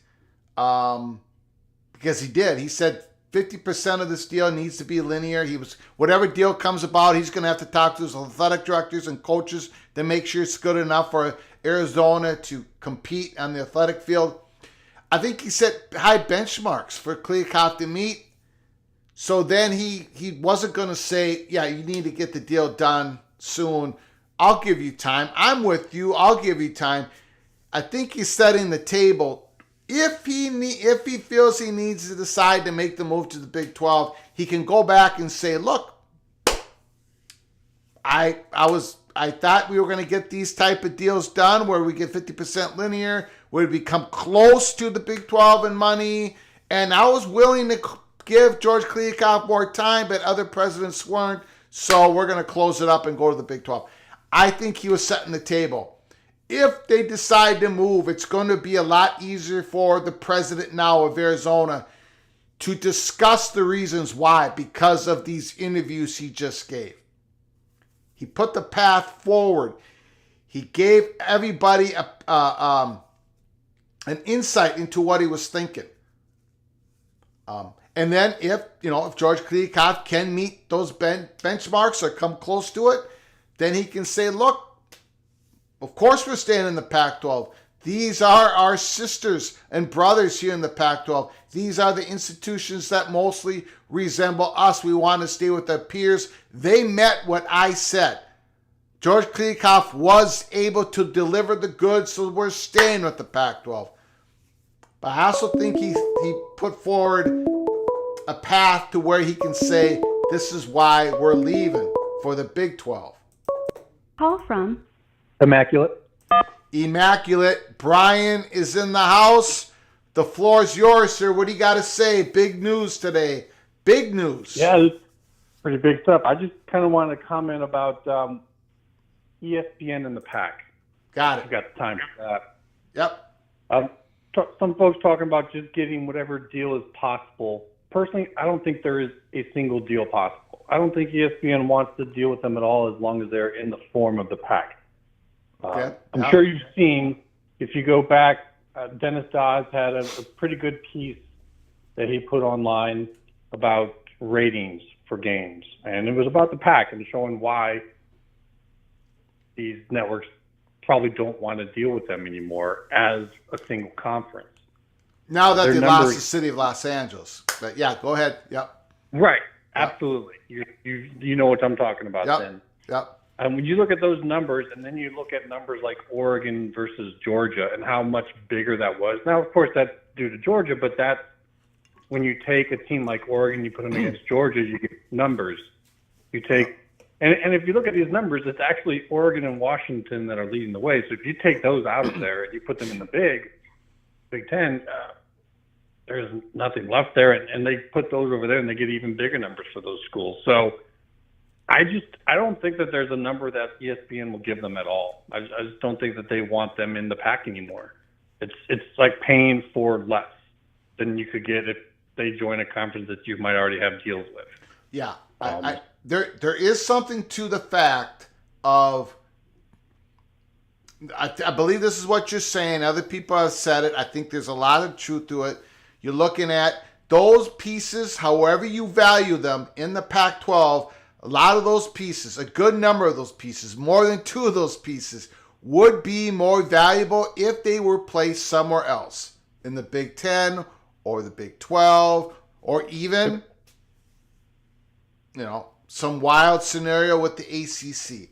because he did. He said 50% of this deal needs to be linear. Whatever deal comes about, he's going to have to talk to his athletic directors and coaches to make sure it's good enough for Arizona to compete on the athletic field. I think he set high benchmarks for Kliavkoff to meet. So then he wasn't going to say, yeah, you need to get the deal done soon. I'll give you time. I'm with you. I'll give you time. I think he's setting the table. If he feels he needs to decide to make the move to the Big 12, he can go back and say, look, I thought we were going to get these type of deals done where we get 50% linear, where we become close to the Big 12 in money, and I was willing to give George Kliavkoff more time, but other presidents weren't, so we're going to close it up and go to the Big 12. I think he was setting the table. If they decide to move, it's going to be a lot easier for the president now of Arizona to discuss the reasons why, because of these interviews he just gave. He put the path forward. He gave everybody an insight into what he was thinking. And then if George Kliavkoff can meet those benchmarks or come close to it, then he can say, look, of course we're staying in the Pac-12. These are our sisters and brothers here in the Pac-12. These are the institutions that mostly resemble us. We want to stay with our peers. They met what I said. George Kliavkoff was able to deliver the goods, so we're staying with the Pac-12. But I also think he put forward a path to where he can say, this is why we're leaving for the Big 12. Call from Immaculate. Immaculate. Brian is in the house. The floor is yours, sir. What do you got to say? Big news today. Big news. Yeah, it's pretty big stuff. I just kind of wanted to comment about ESPN and the PAC. Got it. You got the time for that. Yep. Some folks talking about just getting whatever deal is possible. Personally, I don't think there is a single deal possible. I don't think ESPN wants to deal with them at all as long as they're in the form of the PAC. Okay. I'm sure you've seen, if you go back, Dennis Dawes had a pretty good piece that he put online about ratings for games. And it was about the PAC and showing why these networks probably don't want to deal with them anymore as a single conference. Now that Their they numbers- lost the city of Los Angeles. But yeah, go ahead. Yep. Right. Absolutely. You know what I'm talking about then. Yep. And when you look at those numbers, and then you look at numbers like Oregon versus Georgia and how much bigger that was. Now, of course, that's due to Georgia, but that's when you take a team like Oregon, you put them against Georgia, you get numbers. You take, and if you look at these numbers, it's actually Oregon and Washington that are leading the way. So if you take those out of there and you put them in the Big Ten, there's nothing left there, and they put those over there, and they get even bigger numbers for those schools. So I don't think that there's a number that ESPN will give them at all. I just don't think that they want them in the PAC anymore. It's like paying for less than you could get if they join a conference that you might already have deals with. Yeah, there is something to the fact of. I believe this is what you're saying. Other people have said it. I think there's a lot of truth to it. You're looking at those pieces, however you value them in the Pac-12. A lot of those pieces, a good number of those pieces, more than two of those pieces, would be more valuable if they were placed somewhere else in the Big Ten or the Big 12 or even, some wild scenario with the ACC.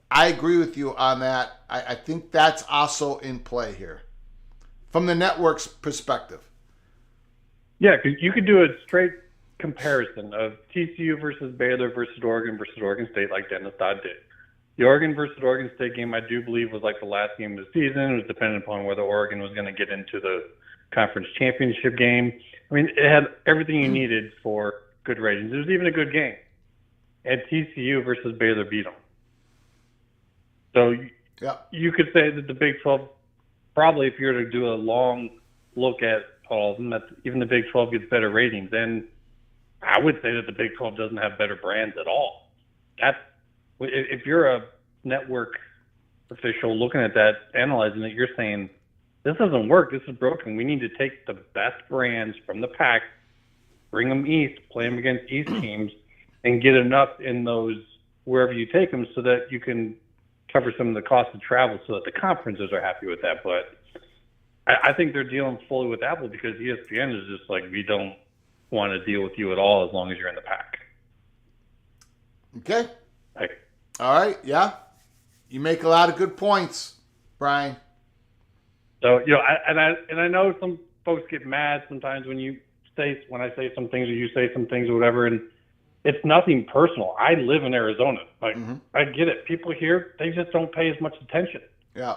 I agree with you on that. I think that's also in play here from the network's perspective. Yeah, because you could do a straight comparison of TCU versus Baylor versus Oregon State like Dennis Dodd did. The Oregon versus Oregon State game, I do believe, was like the last game of the season. It was dependent upon whether Oregon was going to get into the conference championship game. I mean, it had everything you needed for good ratings. It was even a good game. And TCU versus Baylor beat them. So you could say that the Big 12, probably if you were to do a long look at all of them, that even the Big 12 gets better ratings. And I would say that the Big 12 doesn't have better brands at all. If you're a network official looking at that, analyzing it, you're saying, this doesn't work. This is broken. We need to take the best brands from the PAC, bring them east, play them against east teams, and get enough in those wherever you take them so that you can cover some of the cost of travel so that the conferences are happy with that. But I think they're dealing fully with Apple because ESPN is just like, we don't want to deal with you at all as long as you're in the PAC. Okay. All right. Yeah. You make a lot of good points, Brian. So, I know some folks get mad sometimes when I say some things or you say some things or whatever, and it's nothing personal. I live in Arizona. I get it. People here, they just don't pay as much attention. Yeah.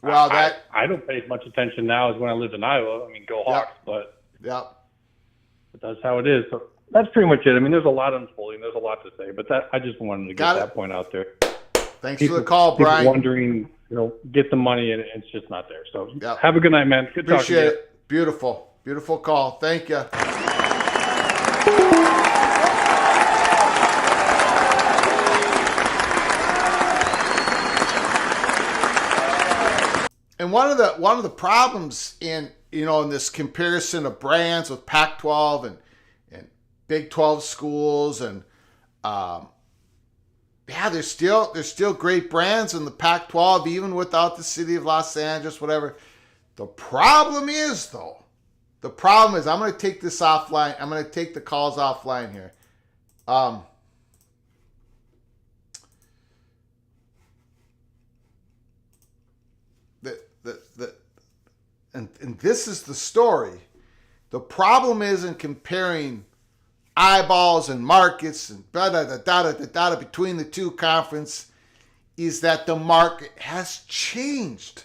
Well, I don't pay as much attention now as when I lived in Iowa. I mean, go Hawks, but that's how it is. So that's pretty much it. I mean, there's a lot unfolding. There's a lot to say, but I just wanted to get that point out there. Thanks for the call, Brian. People wondering, get the money, and it's just not there. So have a good night, man. Good talking to you. Appreciate it. Beautiful. Beautiful call. Thank you. And one of the problems in this comparison of brands with Pac-12 and Big 12 schools and there's still great brands in the Pac-12 even without the city of Los Angeles, whatever. The problem is I'm going to take this offline. I'm going to take the calls offline here. And this is the story. The problem isn't comparing eyeballs and markets and between the two conferences. is that the market has changed.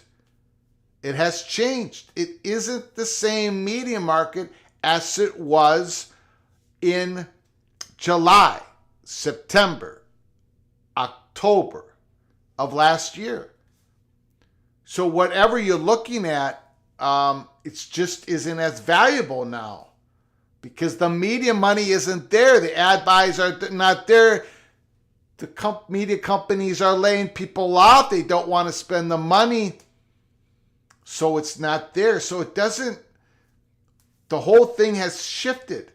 It has changed. It isn't the same media market as it was in July, September, October of last year. So whatever you're looking at, it just isn't as valuable now because the media money isn't there. The ad buys are not there. The media companies are laying people off. They don't want to spend the money. So it's not there. So it doesn't, the whole thing has shifted.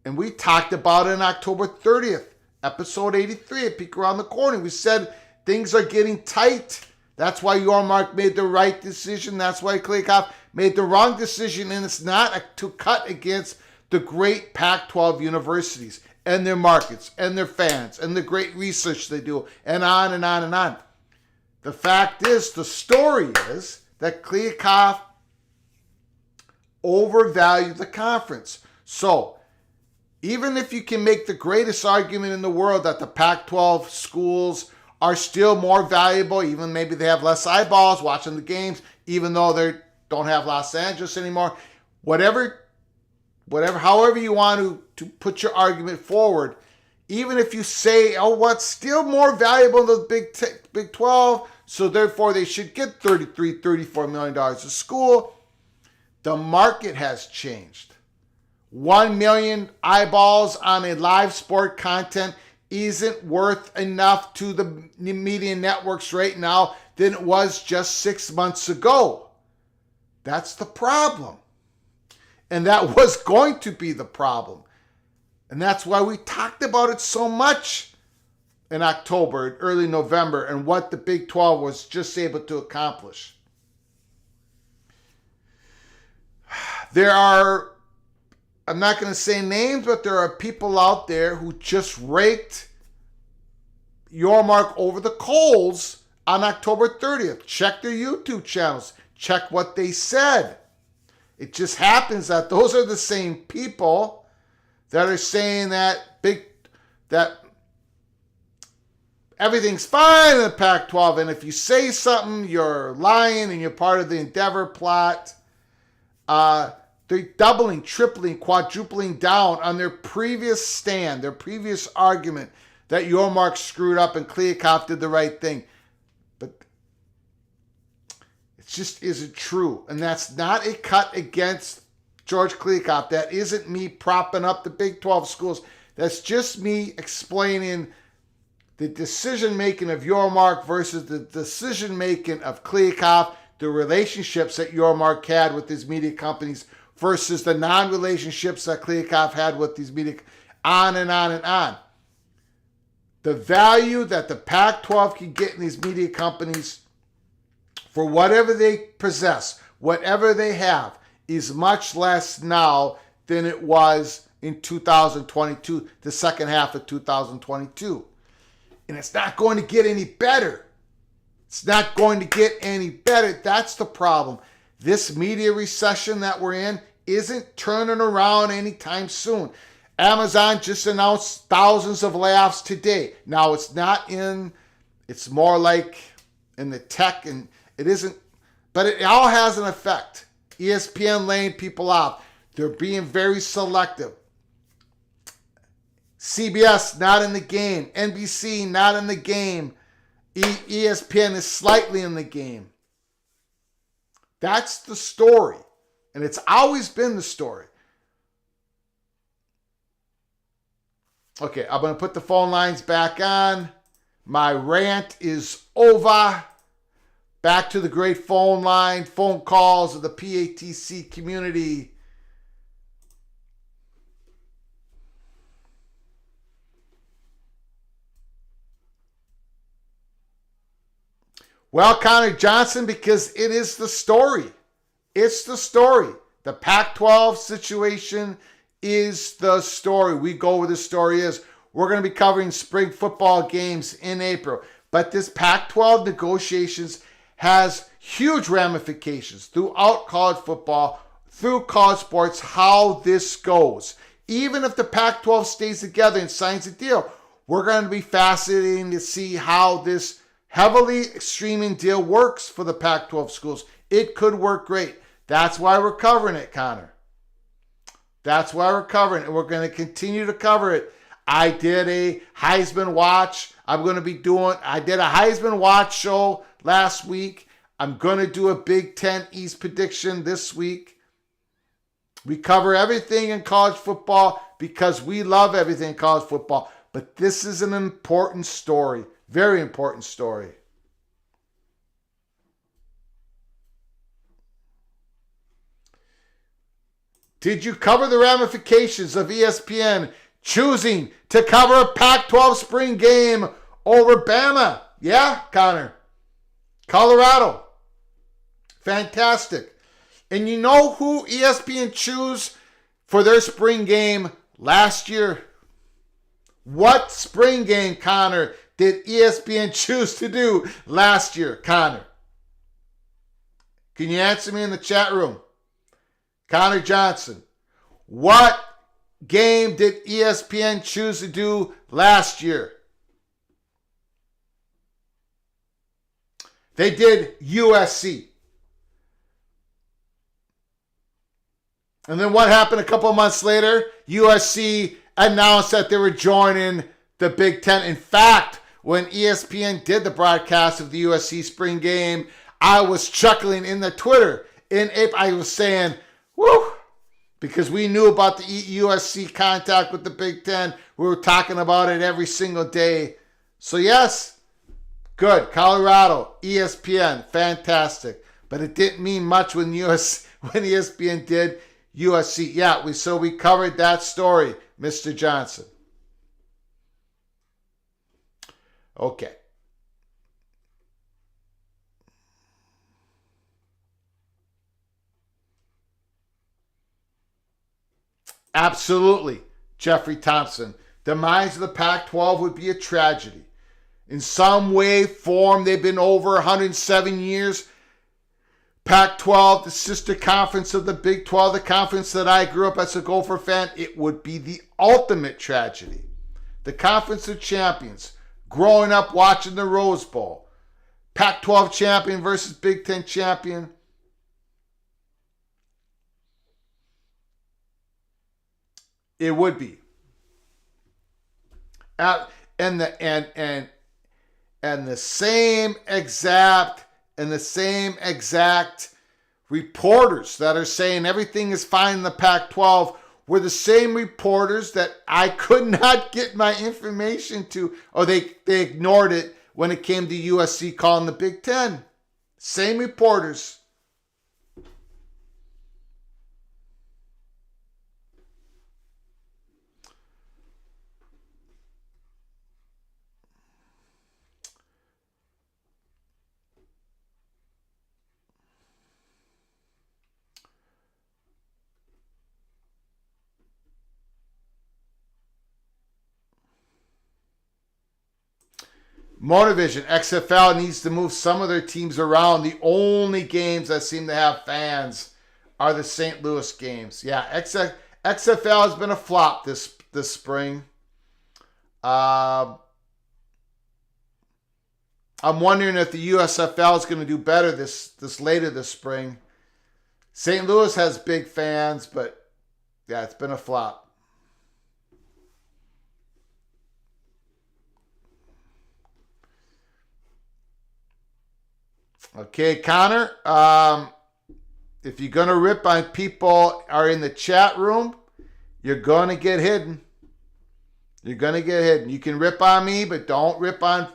And we talked about it on October 30th, episode 83 at Peek Around the Corner. We said things are getting tight. That's why Yormark made the right decision. That's why Kliakoff made the wrong decision. And it's not to cut against the great Pac-12 universities and their markets and their fans and the great research they do and on and on and on. The fact is, the story is that Kliakoff overvalued the conference. So even if you can make the greatest argument in the world that the Pac-12 schools are still more valuable, even maybe they have less eyeballs watching the games, even though they don't have Los Angeles anymore, however you want to put your argument forward, even if you say, oh, what's still more valuable than the Big 12, so therefore they should get $33, $34 million a school, the market has changed. 1 million eyeballs on a live sport content isn't worth enough to the media networks right now than it was just 6 months ago. That's the problem. And that was going to be the problem. And that's why we talked about it so much in October and early November and what the Big 12 was just able to accomplish. There are, I'm not going to say names, but there are people out there who just raked Yormark over the coals on October 30th. Check their YouTube channels. Check what they said. It just happens that those are the same people that are saying that everything's fine in the Pac-12, and if you say something, you're lying and you're part of the Endeavor plot. They're doubling, tripling, quadrupling down on their previous stand, their previous argument that Yormark screwed up and Kliakoff did the right thing. But it just isn't true. And that's not a cut against George Kliakoff. That isn't me propping up the Big 12 schools. That's just me explaining the decision-making of Yormark versus the decision-making of Kliakoff, the relationships that Yormark had with his media companies versus the non-relationships that Kliakoff had with these media, on and on and on. The value that the Pac-12 can get in these media companies for whatever they possess, whatever they have, is much less now than it was in 2022, the second half of 2022. And it's not going to get any better. It's not going to get any better. That's the problem. This media recession that we're in isn't turning around anytime soon. Amazon just announced thousands of layoffs today. Now, it's more like in the tech, and it isn't, but it all has an effect. ESPN laying people off. They're being very selective. CBS not in the game. NBC not in the game. ESPN is slightly in the game. That's the story. And it's always been the story. Okay, I'm going to put the phone lines back on. My rant is over. Back to the great phone line, phone calls of the PATC community. Well, Connor Johnson, because it is the story. It's the story. The Pac-12 situation is the story. We go where the story is. We're going to be covering spring football games in April. But this Pac-12 negotiations has huge ramifications throughout college football, through college sports, how this goes. Even if the Pac-12 stays together and signs a deal, we're going to be fascinating to see how this heavily streaming deal works for the Pac-12 schools. It could work great. That's why we're covering it, Connor. That's why we're covering it. We're going to continue to cover it. I did a Heisman watch. I did a Heisman watch show last week. I'm going to do a Big Ten East prediction this week. We cover everything in college football because we love everything in college football. But this is an important story. Very important story. Did you cover the ramifications of ESPN choosing to cover a Pac-12 spring game over Bama? Yeah, Connor. Colorado. Fantastic. And you know who ESPN chose for their spring game last year? What spring game, Connor, did ESPN choose to do last year, Connor? Can you answer me in the chat room? Connor Johnson, what game did ESPN choose to do last year? They did USC. And then what happened a couple of months later? USC announced that they were joining the Big Ten. In fact, when ESPN did the broadcast of the USC spring game, I was chuckling in the Twitter. In April, I was saying, woo, because we knew about the USC contact with the Big Ten. We were talking about it every single day. So yes, good. Colorado, ESPN, fantastic. But it didn't mean much when ESPN did USC. Yeah, we covered that story, Mr. Johnson. Okay. Absolutely, Jeffrey Thompson. Demise of the Pac-12 would be a tragedy. In some way, form, they've been over 107 years. Pac-12, the sister conference of the Big 12, the conference that I grew up as a Gopher fan, it would be the ultimate tragedy. The Conference of Champions, growing up watching the Rose Bowl. Pac-12 champion versus Big Ten champion. It would be. And the same exact reporters that are saying everything is fine in the Pac-12 were the same reporters that I could not get my information to, or they ignored it when it came to USC calling the Big Ten. Same reporters. Motivision, XFL needs to move some of their teams around. The only games that seem to have fans are the St. Louis games. Yeah, XFL has been a flop this spring. I'm wondering if the USFL is going to do better this later this spring. St. Louis has big fans, but yeah, it's been a flop. Okay, Connor, if you're going to rip on people are in the chat room, you're going to get hidden. You're going to get hidden. You can rip on me, but don't rip on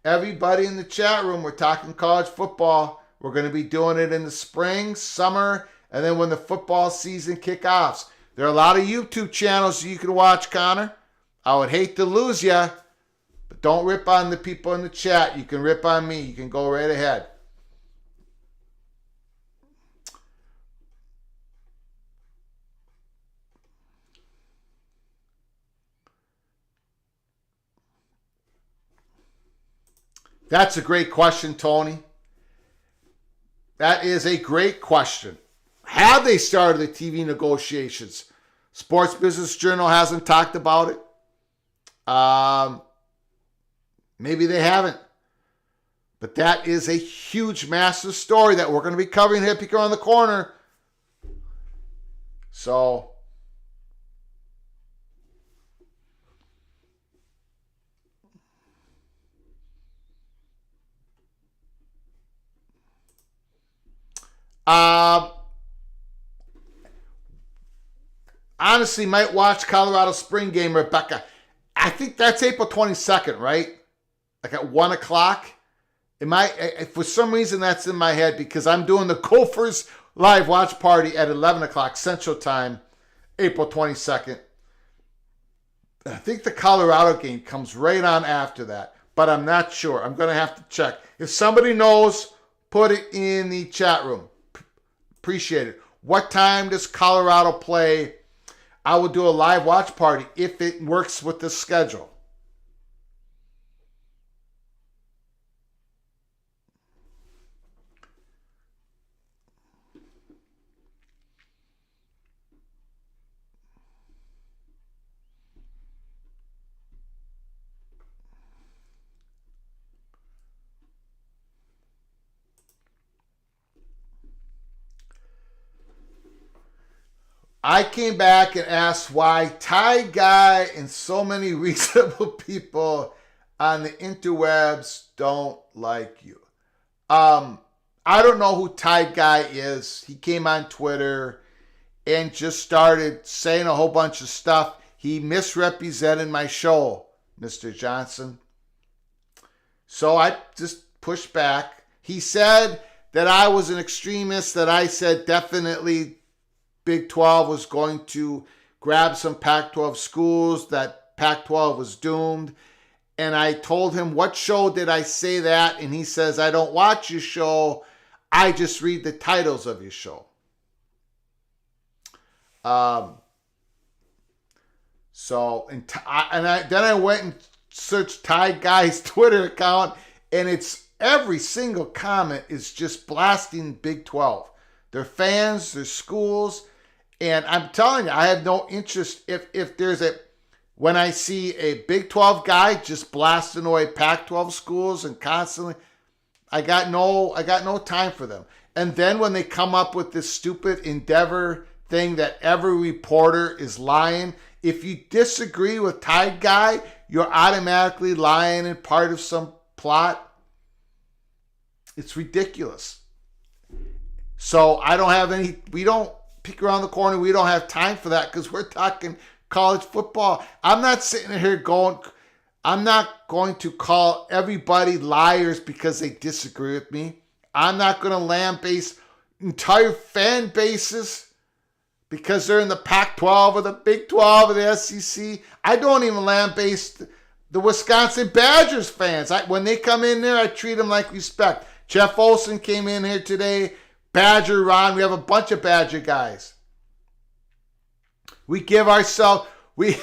everybody in the chat room. We're talking college football. We're going to be doing it in the spring, summer, and then when the football season kicks. There are a lot of YouTube channels you can watch, Connor. I would hate to lose you, but don't rip on the people in the chat. You can rip on me. You can go right ahead. That's a great question, Tony. That is a great question. Have they started the TV negotiations? Sports Business Journal hasn't talked about it. Maybe they haven't. But that is a huge, massive story that we're going to be covering here, Peek Around the Corner. So, honestly, might watch Colorado spring game, Rebecca. I think that's April 22nd, right? Like at 1 o'clock. For some reason, that's in my head because I'm doing the Gophers live watch party at 11 o'clock Central Time, April 22nd. I think the Colorado game comes right on after that, but I'm not sure. I'm going to have to check. If somebody knows, put it in the chat room. Appreciate it. What time does Colorado play? I will do a live watch party if it works with the schedule. I came back and asked why Ty Guy and so many reasonable people on the interwebs don't like you. I don't know who Ty Guy is. He came on Twitter and just started saying a whole bunch of stuff. He misrepresented my show, Mr. Johnson. So I just pushed back. He said that I was an extremist, that I said definitely Big 12 was going to grab some Pac-12 schools, that Pac-12 was doomed. And I told him, what show did I say that? And he says, I don't watch your show. I just read the titles of your show. Then I went and searched Ty Guy's Twitter account, and it's every single comment is just blasting Big 12. Their fans, their schools. And I'm telling you, I have no interest if there's when I see a Big 12 guy just blasting away Pac-12 schools and constantly, I got no time for them. And then when they come up with this stupid Endeavor thing that every reporter is lying, if you disagree with Ty Guy, you're automatically lying and part of some plot. It's ridiculous. So we don't Peek Around the Corner. We don't have time for that because we're talking college football. I'm not sitting here I'm not going to call everybody liars because they disagree with me. I'm not going to lambaste entire fan bases because they're in the Pac-12 or the Big 12 or the SEC. I don't even lambaste the Wisconsin Badgers fans. When they come in there, I treat them like respect. Jeff Olson came in here today. Badger Ron, we have a bunch of Badger guys. We give ourselves, we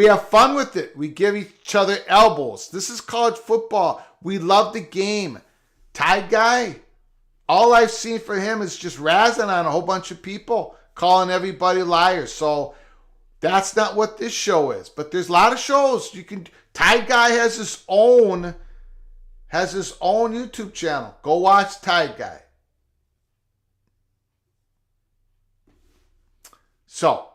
have fun with it. We give each other elbows. This is college football. We love the game. Ty Guy, all I've seen for him is just razzing on a whole bunch of people, calling everybody liars. So that's not what this show is. But there's a lot of shows. Ty Guy has his own YouTube channel. Go watch Ty Guy. So,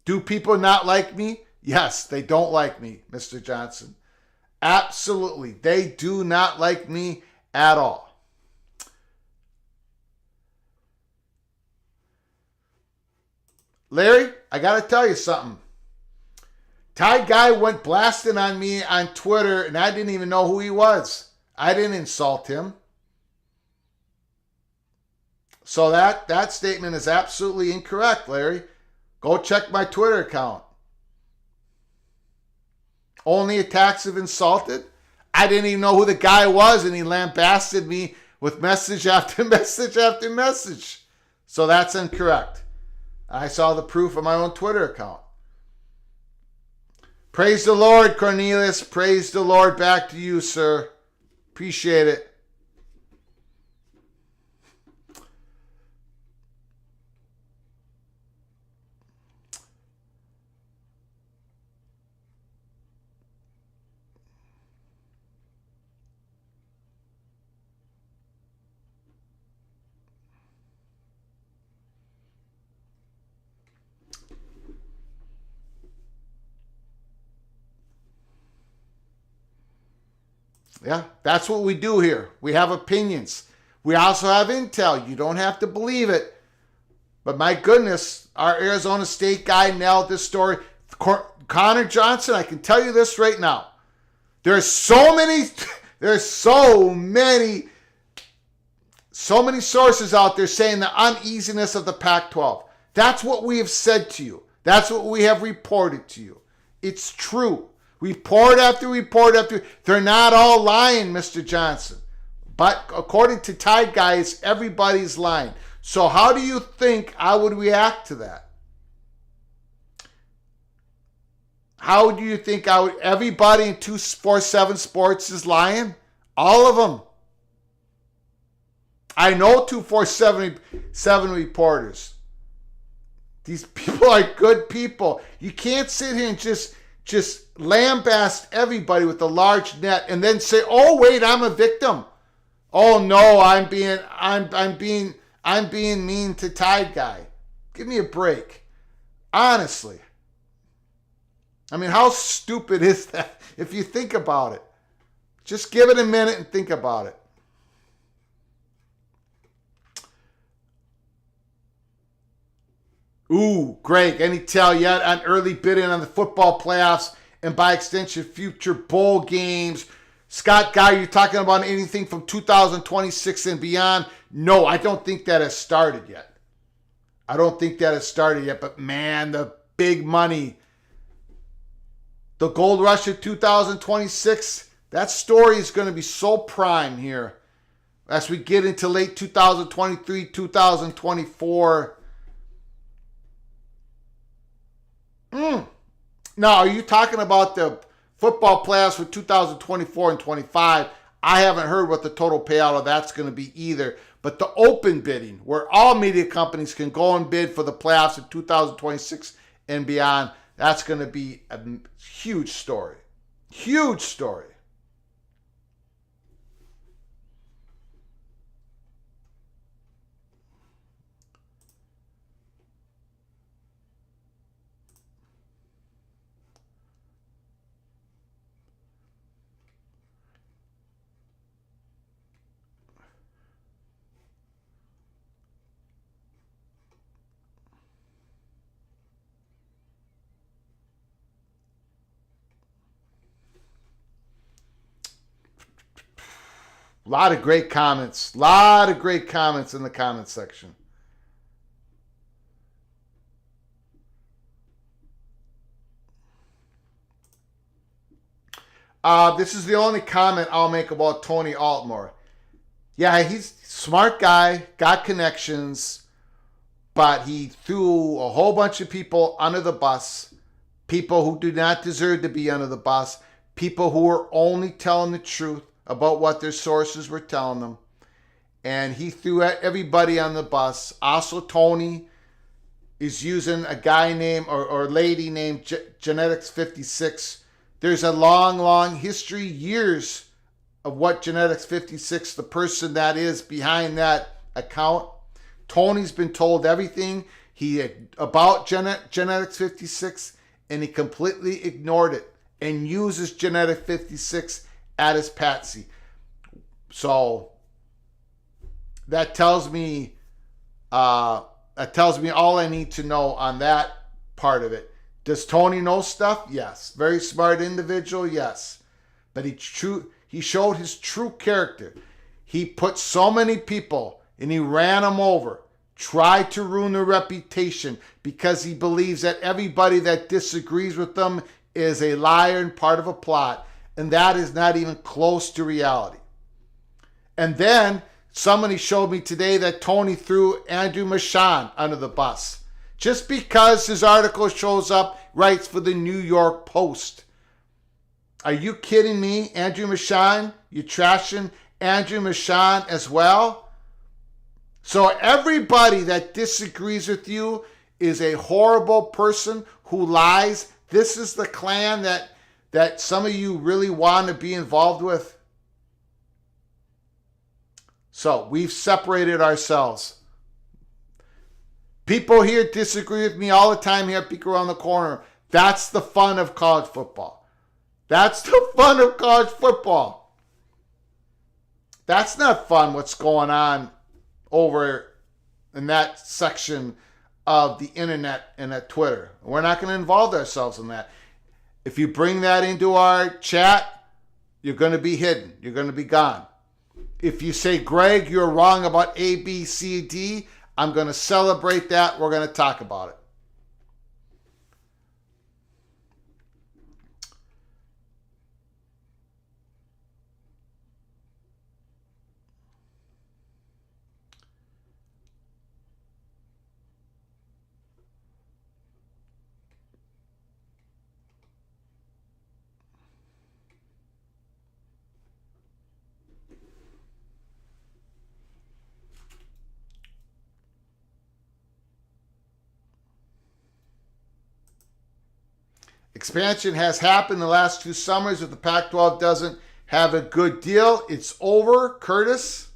do people not like me? Yes, they don't like me, Mr. Johnson. Absolutely. They do not like me at all. Larry, I got to tell you something. Ty Guy went blasting on me on Twitter, and I didn't even know who he was. I didn't insult him. So that statement is absolutely incorrect, Larry. Go check my Twitter account. Only attacks of insulted. I didn't even know who the guy was, and he lambasted me with message after message after message. So that's incorrect. I saw the proof on my own Twitter account. Praise the Lord, Cornelius. Praise the Lord. Back to you, sir. Appreciate it. Yeah, that's what we do here. We have opinions. We also have intel. You don't have to believe it. But my goodness, our Arizona State guy nailed this story. Connor Johnson, I can tell you this right now. There's so many sources out there saying the uneasiness of the Pac-12. That's what we have said to you. That's what we have reported to you. It's true. Report after report after. They're not all lying, Mr. Johnson. But according to Tide Guys, everybody's lying. So how do you think I would react to that? How do you think everybody in 247 Sports is lying? All of them. I know 247 reporters. These people are good people. You can't sit here and just lambaste everybody with a large net and then say, "Oh wait, I'm a victim." Oh no, I'm being mean to Tide Guy. Give me a break. Honestly. I mean, how stupid is that if you think about it? Just give it a minute and think about it. Ooh, Greg, any tell yet on early bidding on the football playoffs and by extension future bowl games? Scott Guy, you're talking about anything from 2026 and beyond? No, I don't think that has started yet. But man, the big money, the gold rush of 2026, that story is going to be so prime here as we get into late 2023, 2024. Now, are you talking about the football playoffs for 2024 and 25? I haven't heard what the total payout of that's going to be either. But the open bidding, where all media companies can go and bid for the playoffs in 2026 and beyond, that's going to be a huge story. Huge story. A lot of great comments. In the comment section. This is the only comment I'll make about Tony Altmore. Yeah, he's a smart guy, got connections, but he threw a whole bunch of people under the bus, people who do not deserve to be under the bus, people who were only telling the truth about what their sources were telling them. And he threw everybody on the bus. Also, Tony is using a guy named or lady named Genetics 56. There's a long history, years of what Genetics 56, the person that is behind that account. Tony's been told everything about Genetics 56, and he completely ignored it and uses Genetic 56 at his patsy. So that tells me all I need to know on that part of it. Does Tony know stuff? Yes. Very smart individual? Yes. But he showed his true character. He put so many people and he ran them over, tried to ruin their reputation because he believes that everybody that disagrees with them is a liar and part of a plot. And that is not even close to reality. And then somebody showed me today that Tony threw Andrew Marchand under the bus just because his article shows up, writes for the New York Post. Are you kidding me? Andrew Marchand? You trashing Andrew Marchand as well? So everybody that disagrees with you is a horrible person who lies. This is the clan that some of you really want to be involved with. So we've separated ourselves. People here disagree with me all the time here at Peek Around the Corner. That's the fun of college football. That's the fun of college football. That's not fun what's going on over in that section of the internet and at Twitter. We're not going to involve ourselves in that. If you bring that into our chat, you're going to be hidden. You're going to be gone. If you say, Greg, you're wrong about A, B, C, D, I'm going to celebrate that. We're going to talk about it. Expansion has happened the last 2 summers. If the Pac-12 doesn't have a good deal, it's over. Curtis?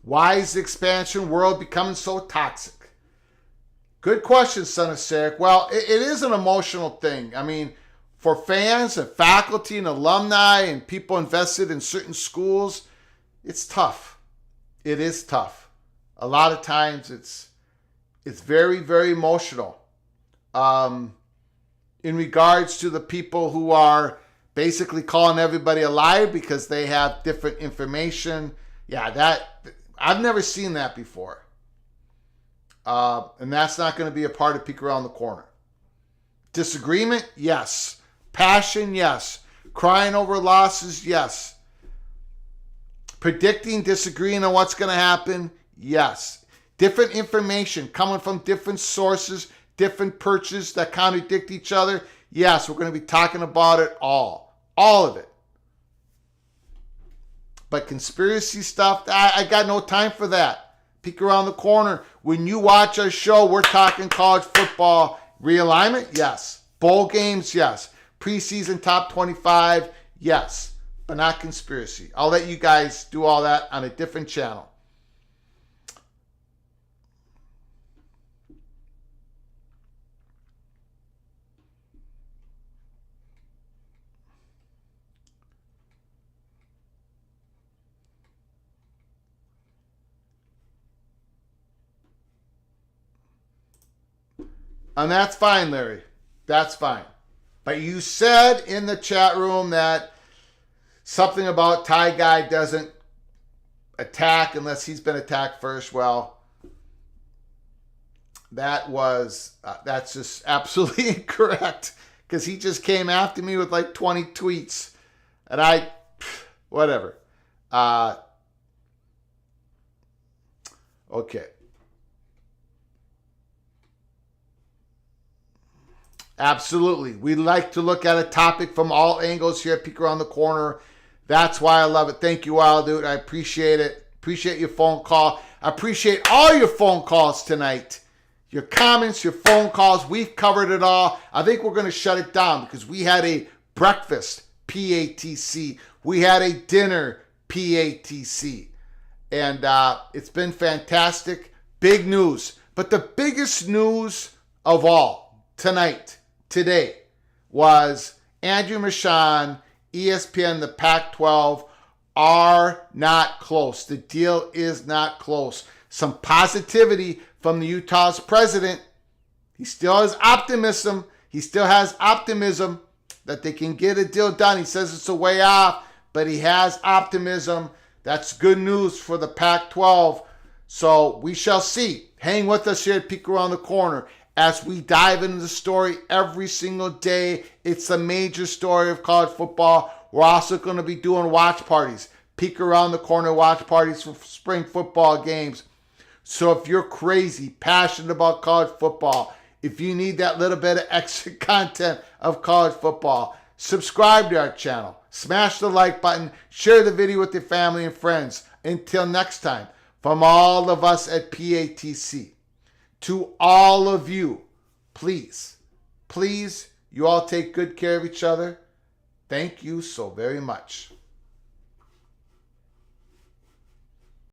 Why is the expansion world becoming so toxic? Good question, son of Sarek. Well, it is an emotional thing. I mean, for fans and faculty and alumni and people invested in certain schools, it's tough. It is tough. A lot of times it's very, very emotional. In regards to the people who are basically calling everybody a liar because they have different information. Yeah, that I've never seen that before. And that's not going to be a part of Peek Around the Corner. Disagreement? Yes. Passion? Yes. Crying over losses? Yes. Predicting, disagreeing on what's going to happen? Yes. Different information coming from different sources, different perches that contradict each other? Yes, we're going to be talking about it all. All of it. But conspiracy stuff, I got no time for that. Peek Around the Corner. When you watch our show, we're talking college football realignment, yes. Bowl games, yes. Preseason top 25, yes. But not conspiracy. I'll let you guys do all that on a different channel. And that's fine, Larry. That's fine. But you said in the chat room that something about Ty Guy doesn't attack unless he's been attacked first. Well, that's just absolutely incorrect because he just came after me with like 20 tweets. And whatever. Okay. Absolutely. We like to look at a topic from all angles here at Peek Around the Corner. That's why I love it. Thank you, Wild Dude. I appreciate it. Appreciate your phone call. I appreciate all your phone calls tonight. Your comments, your phone calls. We've covered it all. I think we're going to shut it down because we had a breakfast, PATC. We had a dinner, PATC. And it's been fantastic. Big news. But the biggest news of all today, was Andrew Marchand, ESPN, the Pac-12 are not close. The deal is not close. Some positivity from the Utah's president. He still has optimism. He still has optimism that they can get a deal done. He says it's a way off, but he has optimism. That's good news for the Pac-12. So we shall see. Hang with us here at Peek Around the Corner as we dive into the story every single day. It's a major story of college football. We're also going to be doing watch parties. Peek Around the Corner watch parties for spring football games. So if you're crazy, passionate about college football, if you need that little bit of extra content of college football, subscribe to our channel. Smash the like button. Share the video with your family and friends. Until next time, from all of us at PATC, to all of you, please, you all take good care of each other. Thank you so very much.